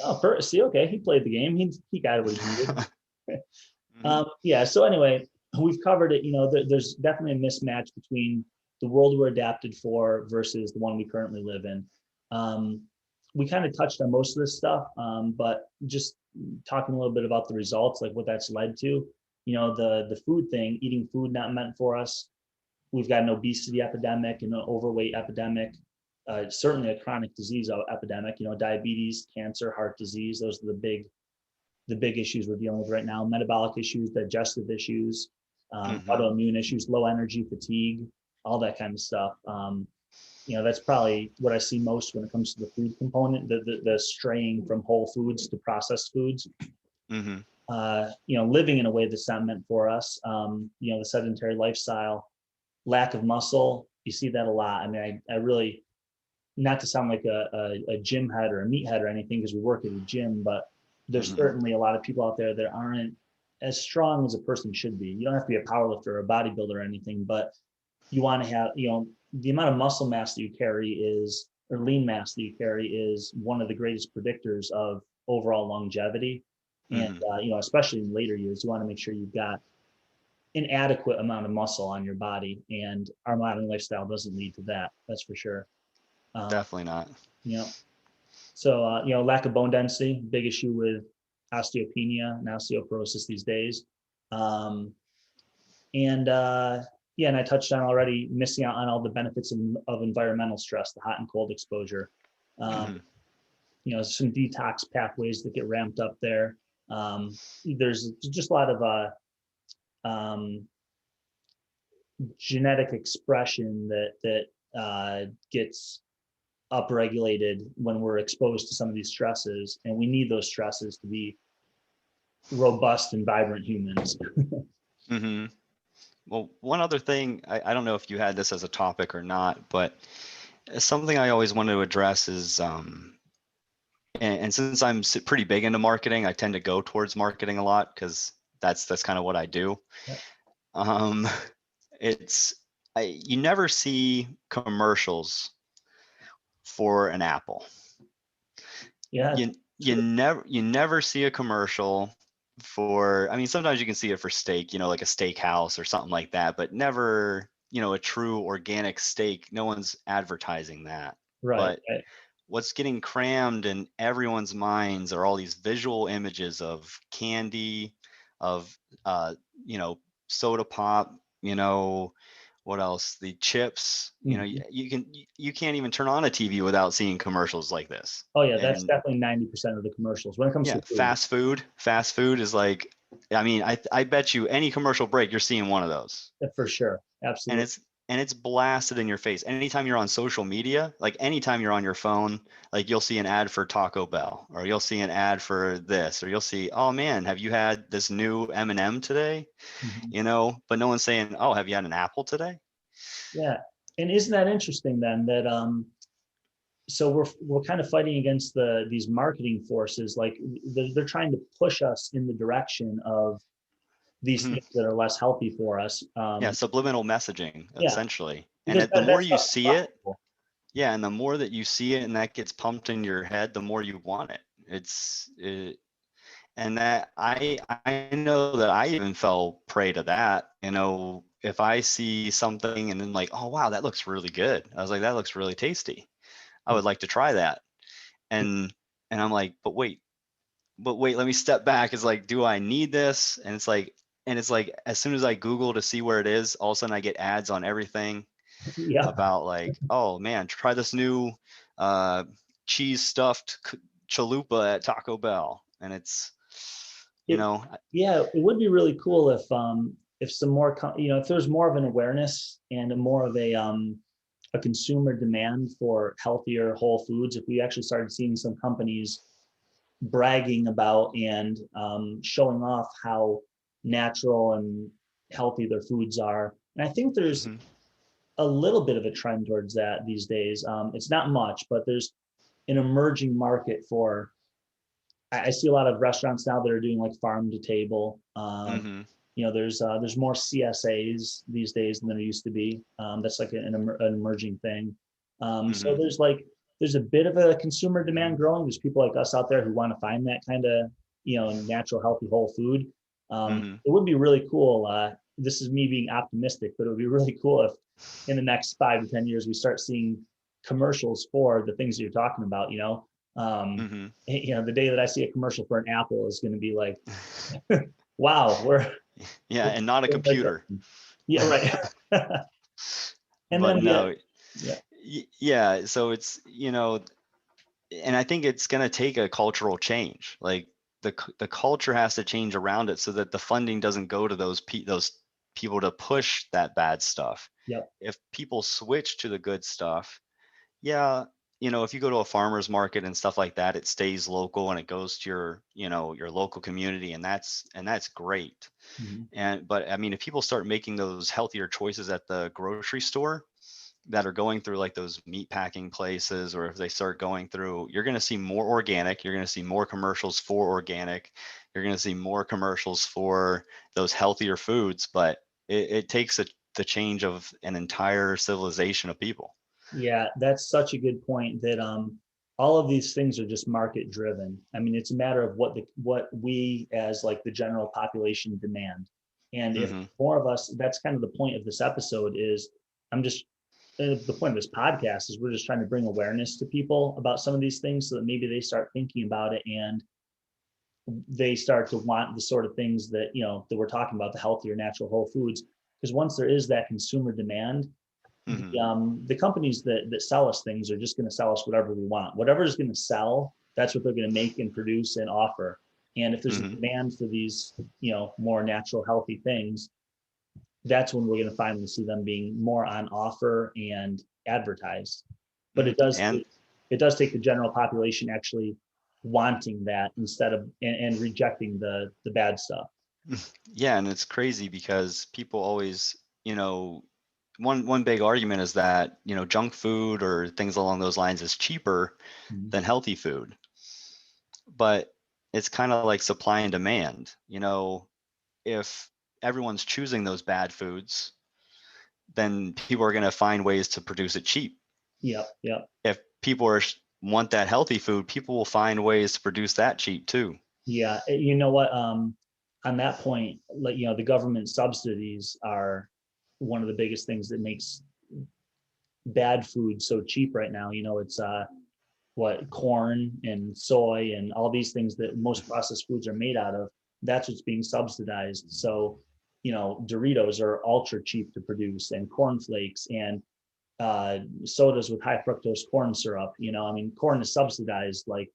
Oh, see, okay, he played the game. He got what he needed. Hmm. Yeah. So anyway, we've covered it. There's definitely a mismatch between the world we're adapted for versus the one we currently live in. Um, we kind of touched on most of this stuff, but just talking a little bit about the results, like what that's led to. The food thing, eating food not meant for us. We've got an obesity epidemic and an overweight epidemic. Certainly a chronic disease epidemic. Diabetes, cancer, heart disease. Those are the big issues we're dealing with right now. Metabolic issues, digestive issues, Hmm. autoimmune issues, low energy, fatigue, all that kind of stuff. That's probably what I see most when it comes to the food component, the straying from whole foods to processed foods. Hmm. Living in a way that's not meant for us. The sedentary lifestyle, lack of muscle. You see that a lot. I mean, I really, not to sound like a gym head or a meathead or anything, because we work at a gym, but there's Hmm. certainly a lot of people out there that aren't as strong as a person should be. You don't have to be a powerlifter or a bodybuilder or anything, but you want to have, the amount of muscle mass that you carry is, or lean mass that you carry is one of the greatest predictors of overall longevity. And, Hmm. especially in later years, you want to make sure you've got an adequate amount of muscle on your body. And our modern lifestyle doesn't lead to that. That's for sure. Um, Definitely not. you know, so, lack of bone density, big issue with osteopenia and osteoporosis these days. Um, and yeah, and I touched on already missing out on all the benefits of environmental stress, the hot and cold exposure. Um, Hmm. some detox pathways that get ramped up there. There's just a lot of um, genetic expression that gets upregulated when we're exposed to some of these stresses, and we need those stresses to be robust and vibrant humans. Hmm. Well, one other thing, I don't know if you had this as a topic or not, but something I always wanted to address is, and since I'm pretty big into marketing, I tend to go towards marketing a lot because that's kind of what I do. Um, it's you never see commercials for an apple. Yeah, You never see a commercial for, I mean, sometimes you can see it for steak, like a steakhouse or something like that, but never, a true organic steak. No one's advertising that. right, But right. what's getting crammed in everyone's minds are all these visual images of candy, of uh, you know, soda pop, what else? The chips, Mhm. you can't even turn on a TV without seeing commercials like this. Oh yeah, that's And definitely 90% of the commercials when it comes yeah, to food. fast food is like, I mean, I bet you any commercial break, you're seeing one of those. For sure. and Absolutely. it's and it's blasted in your face anytime you're on social media. Like anytime you're on your phone, like you'll see an ad for Taco Bell, or you'll see an ad for this, or you'll see, oh man, have you had this new M&M today? Mhm. But no one's saying, oh, have you had an apple today? Yeah. And isn't that interesting then that so we're kind of fighting against these marketing forces, like they're trying to push us in the direction of these Mhm. things that are less healthy for us. Yeah, subliminal messaging Yeah, essentially. And because the more that you stuff's see it, profitable. yeah, and the more that you see it and that gets pumped in your head, the more you want it. And that I know that I even fell prey to that. If I see something and then like, oh wow, that looks really good. I was like, that looks really tasty. I would like to try that. And I'm like, but wait, let me step back. It's like, do I need this? And it's like as soon as I Google to see where it is, all of a sudden I get ads on everything Yeah. about like, oh man, try this new uh, cheese stuffed chalupa at Taco Bell. And it's, you It, know, yeah, it would be really cool if some more, if there's more of an awareness and a more of a consumer demand for healthier whole foods. If we actually started seeing some companies bragging about and showing off how natural and healthy their foods are. And I think there's mhm, a little bit of a trend towards that these days. It's not much, but there's an emerging market for. I see a lot of restaurants now that are doing like farm to table. mhm, There's more CSAs these days than there used to be. That's like an emerging thing. So mhm, there's a bit of a consumer demand growing. There's people like us out there who want to find that kind of natural, healthy, whole food. mhm. It would be really cool. This is me being optimistic, but it would be really cool if in the next 5 to 10 years we start seeing commercials for the things that you're talking about. Um, Mhm. the day that I see a commercial for an Apple is going to be like, wow, Yeah, we're and not a we're computer. yeah, right. And But then no, yeah, yeah. So it's, and I think it's going to take a cultural change. Like the culture has to change around it so that the funding doesn't go to those people to push that bad stuff. yep, If people switch to the good stuff, yeah, if you go to a farmer's market and stuff like that, it stays local and it goes to your local community, and that's great. mhm, But I mean, if people start making those healthier choices at the grocery store that are going through like those meat packing places, or if they start going through, you're going to see more organic, you're going to see more commercials for organic, you're going to see more commercials for those healthier foods. But it takes the change of an entire civilization of people. yeah, that's such a good point that all of these things are just market driven. I mean, it's a matter of what we as like the general population demand. And if Hmm. more of us, that's kind of the point of this episode is I'm just the point of this podcast is we're just trying to bring awareness to people about some of these things so that maybe they start thinking about it and they start to want the sort of things that that we're talking about, the healthier natural whole foods. Because once there is that consumer demand, Hmm. the companies that sell us things are just going to sell us whatever we want. Whatever is going to sell, that's what they're going to make and produce and offer. And if there's a Hmm. demand for these more natural healthy things, that's when we're going to finally see them being more on offer and advertised. But Hmm. it does And it does take the general population actually wanting that instead of and rejecting the bad stuff. yeah, and it's crazy because people always, one big argument is that, junk food or things along those lines is cheaper Mhm. than healthy food. But it's kind of like supply and demand. If everyone's choosing those bad foods, then people are going to find ways to produce it cheap. Yep, yep. If people want that healthy food, people will find ways to produce that cheap too. Yeah, you know what? On that point, like the government subsidies are one of the biggest things that makes bad food so cheap right now. It's what corn and soy and all these things that most processed foods are made out of. That's what's being subsidized. So Doritos are ultra cheap to produce, and cornflakes, and sodas with high fructose corn syrup. Corn is subsidized. Like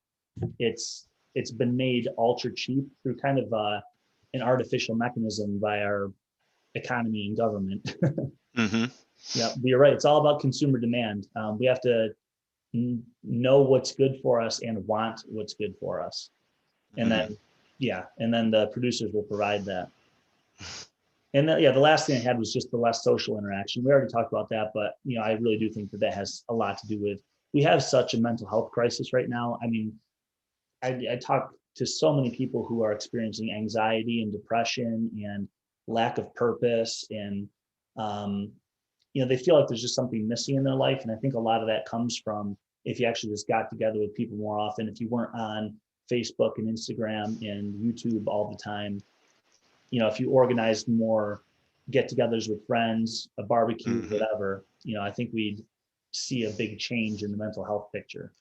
it's been made ultra cheap through kind of an artificial mechanism by our economy and government. Mm-hmm. Yeah, but you're right. It's all about consumer demand. We have to know what's good for us and want what's good for us. And Mm-hmm. then the producers will provide that. And the last thing I had was just the less social interaction. We already talked about that, but I really do think that has a lot to do with, we have such a mental health crisis right now. I talk to so many people who are experiencing anxiety and depression and lack of purpose, and they feel like there's just something missing in their life. And I think a lot of that comes from, if you actually just got together with people more often, if you weren't on Facebook and Instagram and YouTube all the time, if you organized more get-togethers with friends, a barbecue, Mm-hmm. whatever, I think we'd see a big change in the mental health picture.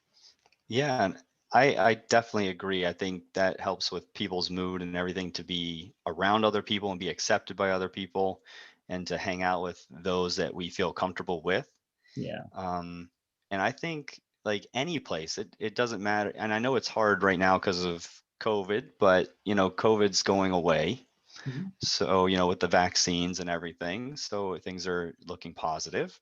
Yeah, and I definitely agree. I think that helps with people's mood and everything, to be around other people and be accepted by other people, and to hang out with those that we feel comfortable with. Yeah. And I think, like any place, it doesn't matter. And I know it's hard right now because of COVID, but COVID's going away. Mhm. So, with the vaccines and everything, so things are looking positive,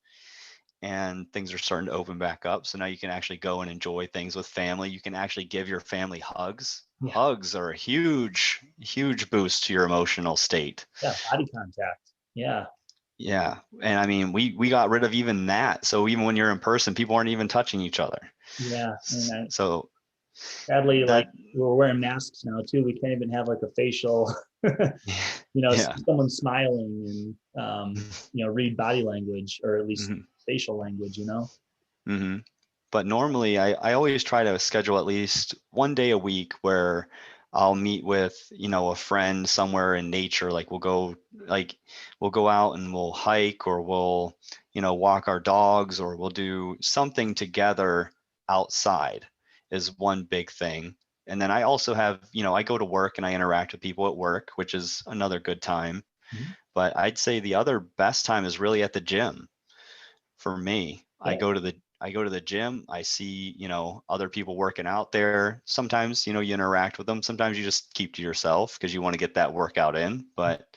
and things are starting to open back up. So now you can actually go and enjoy things with family. You can actually give your family hugs. Yeah. Hugs are a huge, huge boost to your emotional state. Yeah. Body contact. Yeah. Yeah. And I mean, we got rid of even that. So even when you're in person, people aren't even touching each other. Yeah. And So sadly, like that, we're wearing masks now too. We can't even have like a facial, yeah. someone smiling and, read body language, or at least Hmm. facial language, Hmm. But normally I always try to schedule at least one day a week where I'll meet with, a friend somewhere in nature. We'll go out and we'll hike, or we'll, walk our dogs, or we'll do something together outside, is one big thing. And then I also have, I go to work and I interact with people at work, which is another good time. Mhm. But I'd say the other best time is really at the gym for me. Yeah. I go to the gym. I see, other people working out there. Sometimes, you interact with them. Sometimes you just keep to yourself because you want to get that workout in. But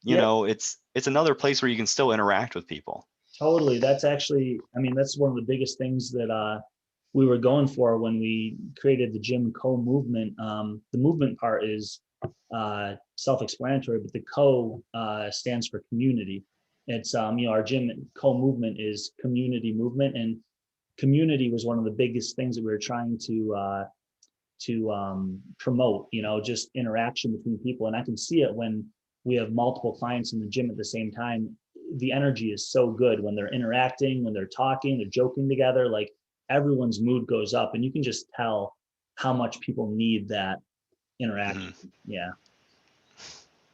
Yeah. it's another place where you can still interact with people. Totally. That's actually, that's one of the biggest things that we were going for when we created the gym co-movement. The movement part is self-explanatory, but the co stands for community. It's our gym co-movement is community movement, and community was one of the biggest things that we were trying to promote. Just interaction between people, and I can see it when we have multiple clients in the gym at the same time. The energy is so good when they're interacting, when they're talking, they're joking together. Like everyone's mood goes up, and you can just tell how much people need that interaction. Hmm. Yeah.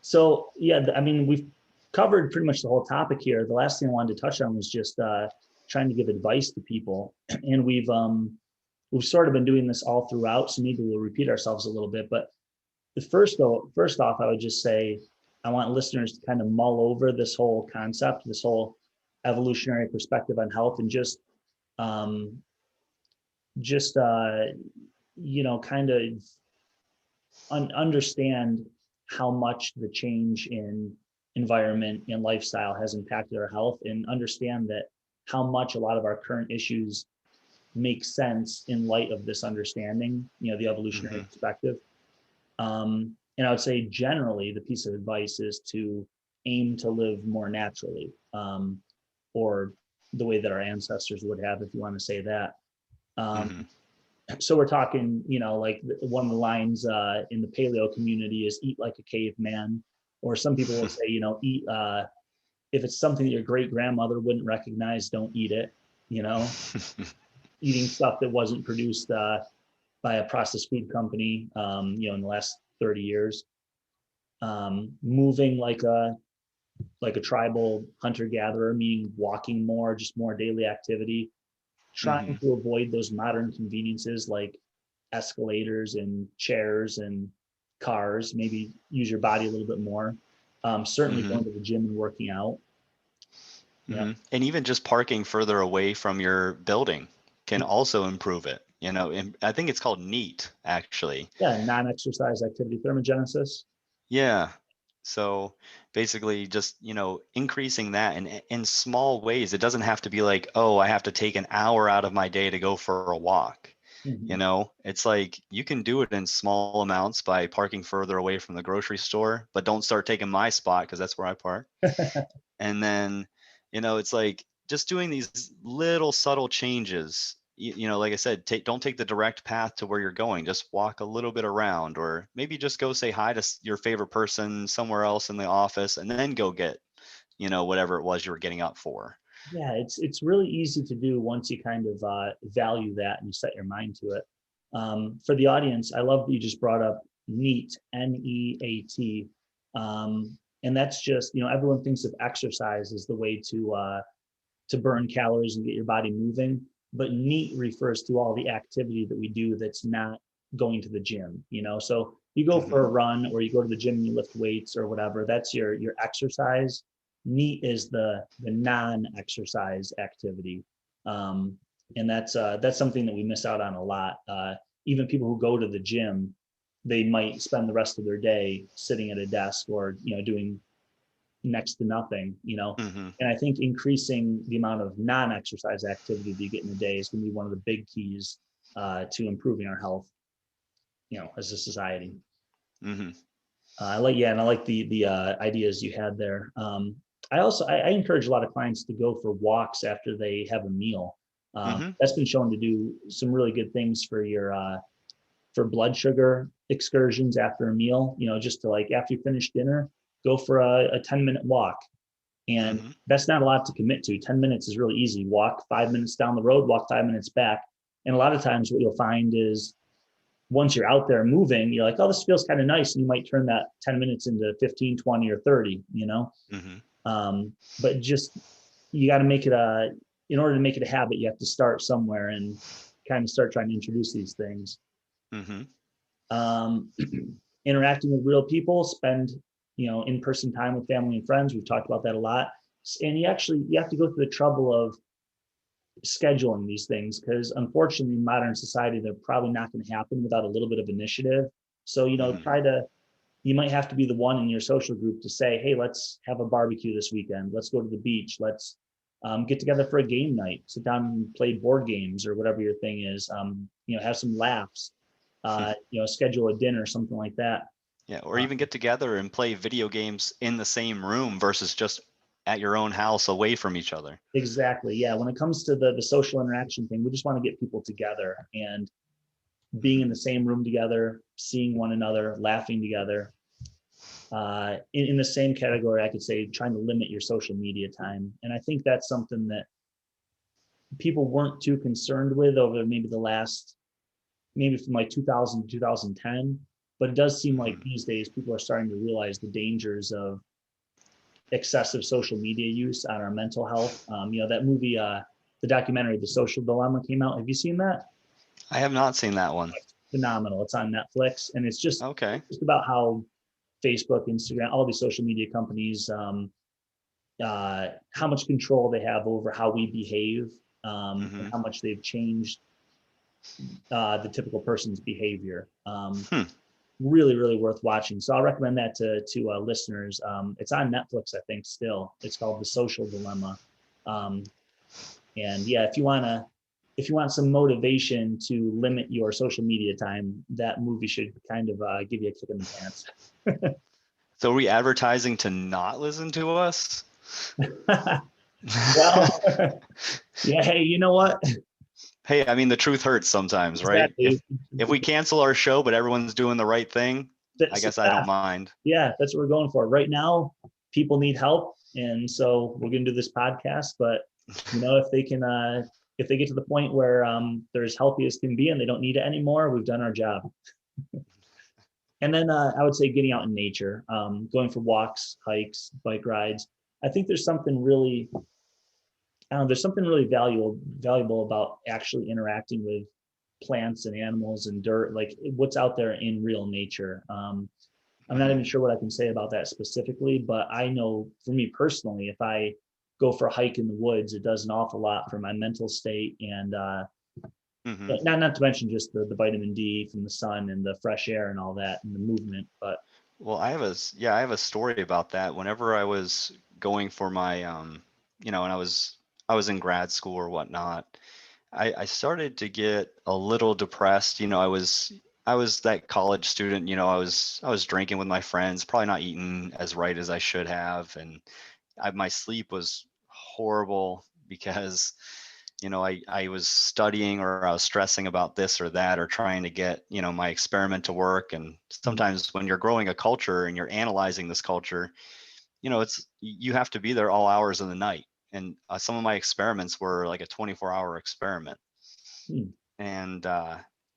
So yeah, we've covered pretty much the whole topic here. The last thing I wanted to touch on was just trying to give advice to people, and we've sort of been doing this all throughout, so maybe we'll repeat ourselves a little bit. But first off, I would just say I want listeners to kind of mull over this whole concept, this whole evolutionary perspective on health, and um, just kind of understand how much the change in environment and lifestyle has impacted our health, and understand that how much a lot of our current issues make sense in light of this understanding, the evolutionary Hmm. perspective. And I would say generally the piece of advice is to aim to live more naturally, or the way that our ancestors would have, if you want to say that. Um, Hmm. so we're talking, like one of the lines in the paleo community is eat like a caveman, or some people will say, eat, if it's something that your great grandmother wouldn't recognize, don't eat it, eating stuff that wasn't produced by a processed food company, in the last 30 years. Moving like a tribal hunter gatherer, meaning walking more, just more daily activity, trying Hmm. to avoid those modern conveniences like escalators and chairs and cars. Maybe use your body a little bit more. Certainly Mm-hmm. going to the gym and working out. Yeah. Mm-hmm. And even just parking further away from your building can also improve it. And I think it's called NEAT, actually. Yeah. Non-exercise activity thermogenesis. Yeah. So basically just, increasing that in small ways. It doesn't have to be like, oh, I have to take an hour out of my day to go for a walk. Mhm. It's like you can do it in small amounts by parking further away from the grocery store, but don't start taking my spot because that's where I park. And then, it's like just doing these little subtle changes. Like I said, don't take the direct path to where you're going. Just walk a little bit around, or maybe just go say hi to your favorite person somewhere else in the office, and then go get, whatever it was you were getting up for. Yeah, it's really easy to do once you kind of value that and you set your mind to it. For the audience, I love that you just brought up NEAT, NEAT, and that's just, everyone thinks of exercise as the way to burn calories and get your body moving, but NEAT refers to all the activity that we do that's not going to the gym. So you go Hmm. for a run or you go to the gym and you lift weights or whatever. That's your exercise. NEAT is the non-exercise activity, and that's something that we miss out on a lot. Even people who go to the gym, they might spend the rest of their day sitting at a desk or doing next to nothing. Hmm. And I think increasing the amount of non-exercise activity that you get in a day is going to be one of the big keys to improving our health, as a society. Hmm. And I like the ideas you had there. I encourage a lot of clients to go for walks after they have a meal. Hmm. That's been shown to do some really good things for your for blood sugar excursions after a meal. Just to, like, after you finish dinner, go for a 10-minute walk. And Hmm. that's not a lot to commit to. 10 minutes is really easy. Walk 5 minutes down the road, walk 5 minutes back. And a lot of times what you'll find is once you're out there moving, you're like, oh, this feels kind of nice. And you might turn that 10 minutes into 15, 20, or 30. Hmm. But just, you got to make it in order to make it a habit, you have to start somewhere and kind of start trying to introduce these things. Hmm. Um, interacting with real people, spend, in-person time with family and friends. We've talked about that a lot. And you have to go through the trouble of scheduling these things, because unfortunately in modern society, they're probably not going to happen without a little bit of initiative. So, Hmm. you might have to be the one in your social group to say, hey, let's have a barbecue this weekend. Let's go to the beach. Let's get together for a game night, sit down and play board games or whatever your thing is. Have some laughs, schedule a dinner, something like that. Yeah, or Uh, even get together and play video games in the same room versus just at your own house away from each other. exactly. Yeah. When it comes to the social interaction thing, we just want to get people together and being Hmm. in the same room together, seeing one another, laughing together. In the same category, I could say trying to limit your social media time. And I think that's something that people weren't too concerned with over maybe the last, maybe from like 2000 to 2010. But it does seem like Hmm. these days people are starting to realize the dangers of excessive social media use on our mental health. That movie, the documentary, The Social Dilemma, came out. Have you seen that? I have not seen that one. It's phenomenal. It's on Netflix, and Okay. it's just about how Facebook, Instagram, all these social media companies, how much control they have over how we behave, and Hmm. how much they've changed the typical person's behavior. Hmm. Really, really worth watching. So I'll recommend that to listeners. It's on Netflix, I think. Still, it's called The Social Dilemma. Um, and yeah, if you want some motivation to limit your social media time, that movie should kind of give you a kick in the pants. So are we advertising to not listen to us? Well, yeah. Hey, you know what? Hey, I mean, the truth hurts sometimes, right? If Exactly. if we cancel our show, but everyone's doing the right thing, I guess I Yeah, don't mind. yeah, that's what we're going for right now. People need help, and so we're going to do this podcast. But if they get to the point where they're as healthy as can be and they don't need it anymore, we've done our job. And then I would say getting out in nature, going for walks, hikes, bike rides. I think there's something really valuable about actually interacting with plants and animals and dirt, like what's out there in real nature. I'm not even sure what I can say about that specifically, but I know for me personally, if I go for a hike in the woods, it does an awful lot for my mental state, and Hmm. not to mention just the vitamin D from the sun and the fresh air and all that and the movement. But Well, I have a story about that. Whenever I was going for my, when I was in grad school or whatnot, I started to get a little depressed. I was that college student, I was drinking with my friends, probably not eating as right as I should have, and my sleep was horrible because I was studying or I was stressing about this or that or trying to get my experiment to work. And sometimes when you're growing a culture and you're analyzing this culture, it's you have to be there all hours of the night. And some of my experiments were like a 24-hour experiment. hmm, And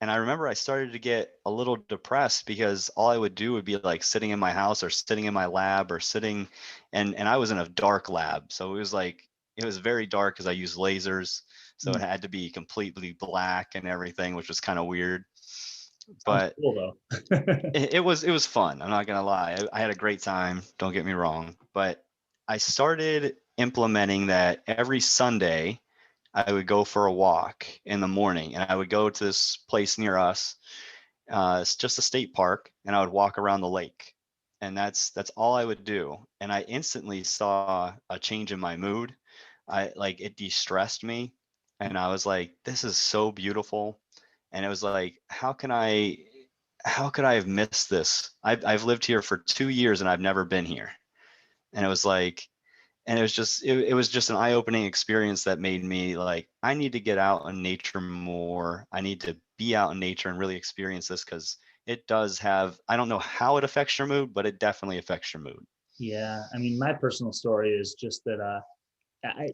and I remember I started to get a little depressed because all I would do would be like sitting in my house or sitting in my lab or sitting, and I was in a dark lab, so it was very dark because I used lasers, so hmm, it had to be completely black and everything, which was kind of weird. sounds But cool though. it was fun. I'm not gonna lie. I had a great time. Don't get me wrong. But I started implementing that every Sunday. I would go for a walk in the morning, and I would go to this place near us. It's just a state park, and I would walk around the lake, and that's all I would do. And I instantly saw a change in my mood. I like it de-stressed me, and I was like, "This is so beautiful." And it was like, how could I have missed this? I've lived here for 2 years and I've never been here. And it was like, and it was just an eye-opening experience that made me like, I need to get out in nature more. I need to be out in nature and really experience this because it does have, I don't know how it affects your mood, but it definitely affects your mood. Yeah, I mean, my personal story is just that I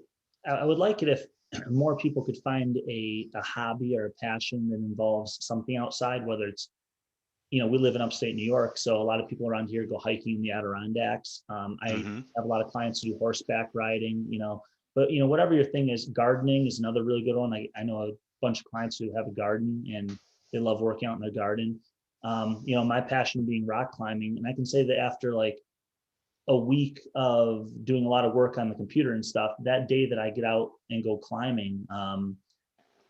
I would like it if more people could find a hobby or a passion that involves something outside, whether it's, we live in upstate New York, so a lot of people around here go hiking in the Adirondacks. I Mm-hmm. have a lot of clients who do horseback riding, but whatever your thing is, gardening is another really good one. I know a bunch of clients who have a garden and they love working out in their garden. My passion being rock climbing, and I can say that after like a week of doing a lot of work on the computer and stuff, that day that I get out and go climbing,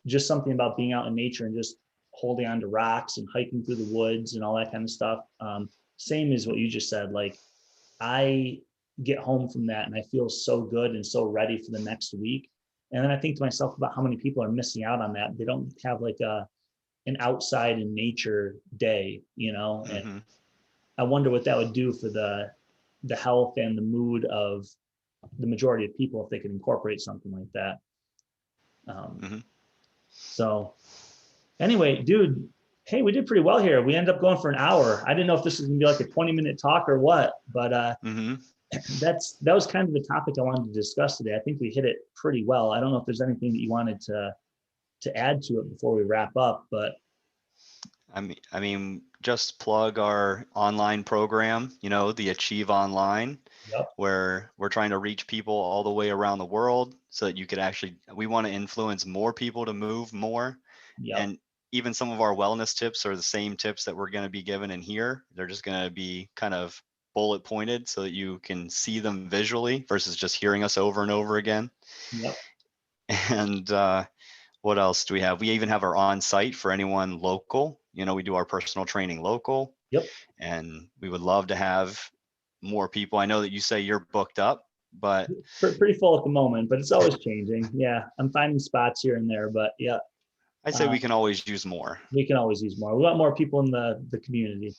just something about being out in nature and just holding on to rocks and hiking through the woods and all that kind of stuff. Same as what you just said. Like I get home from that and I feel so good and so ready for the next week. And then I think to myself about how many people are missing out on that. They don't have like an outside in nature day, and Mm-hmm. I wonder what that would do for the health and the mood of the majority of people if they could incorporate something like that. Um, Mm-hmm. so anyway, dude, hey, we did pretty well here. We ended up going for an hour. I didn't know if this was gonna be like a 20-minute talk or what, but Mm-hmm. that was kind of the topic I wanted to discuss today. I think we hit it pretty well. I don't know if there's anything that you wanted to add to it before we wrap up, but Just plug our online program, the Achieve Online, yep, where we're trying to reach people all the way around the world so that you could actually, we want to influence more people to move more. yep, And even some of our wellness tips are the same tips that we're going to be given in here. They're just going to be kind of bullet pointed so that you can see them visually versus just hearing us over and over again. yep, And what else do we have? We even have our on-site for anyone local. We do our personal training local, yep. and we would love to have more people. I know that you say you're booked up, but Pretty full at the moment, but it's always changing. Yeah, I'm finding spots here and there, but yeah, I'd say uh, we can always use more. we can always use more. We want more people in the community.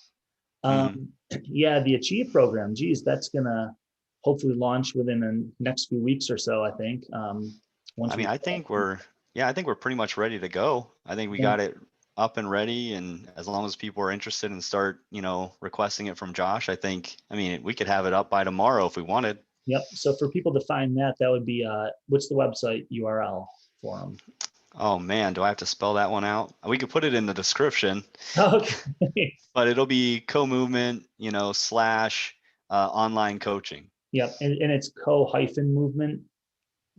Hmm. Yeah, the Achieve program, geez, that's gonna hopefully launch within the next few weeks or so, I think. Once we, I think I think we're pretty much ready to go. I think we yeah, got it up and ready, and as long as people are interested and start, requesting it from Josh, we could have it up by tomorrow if we wanted. yep. So for people to find that, that would be what's the website URL for them? Oh man, do I have to spell that one out? We could put it in the description, Okay. but it'll be co-movement, slash online coaching. Yep, and it's co-movement.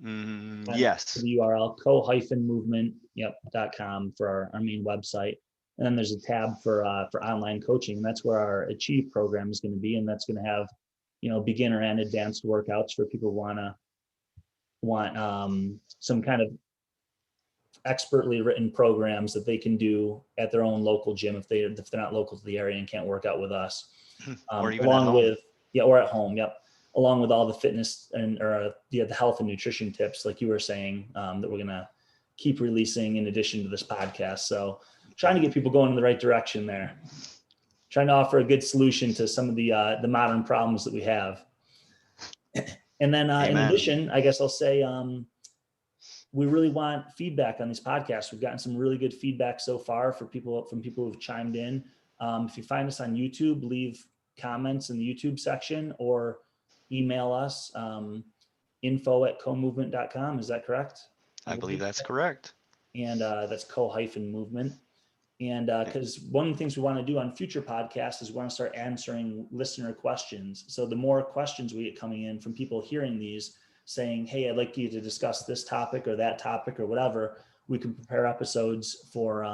Mm, That's yes. the URL co-movement, yep, .com for our main website. And then there's a tab for online coaching. And that's where our Achieve program is going to be. And that's going to have, beginner and advanced workouts for people who want some kind of expertly written programs that they can do at their own local gym if they're not local to the area and can't work out with us. Or even along at home. with or at home. Yep. Along with all the fitness and the health and nutrition tips, like you were saying, that we're gonna keep releasing in addition to this podcast. So trying to get people going in the right direction there. Trying to offer a good solution to some of the modern problems that we have. And then in addition, I guess I'll say, we really want feedback on these podcasts. We've gotten some really good feedback so far from people who've chimed in. If you find us on YouTube, leave comments in the YouTube section or email us, info@comovement.com. Is that correct? I believe that's correct. And that's co-movement. And because one of the things we want to do on future podcasts is we want to start answering listener questions. So the more questions we get coming in from people hearing these, saying, hey, I'd like you to discuss this topic or that topic or whatever, we can prepare episodes for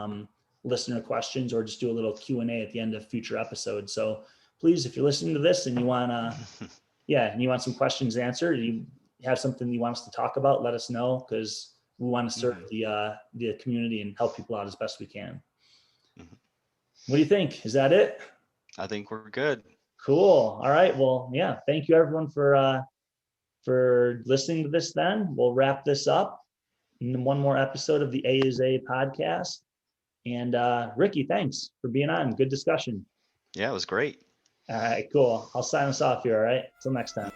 listener questions or just do a little Q&A at the end of future episodes. So please, if you're listening to this and you want and you want some questions answered, you have something you want us to talk about, let us know, because we want to serve the community and help people out as best we can. What do you think? Is that it? I think we're good. Cool. All right. Well, yeah. Thank you everyone for listening to this then. We'll wrap this up in one more episode of the A is A podcast. And Ricky, thanks for being on. Good discussion. Yeah, it was great. All right, cool. I'll sign us off here. All right. Till next time.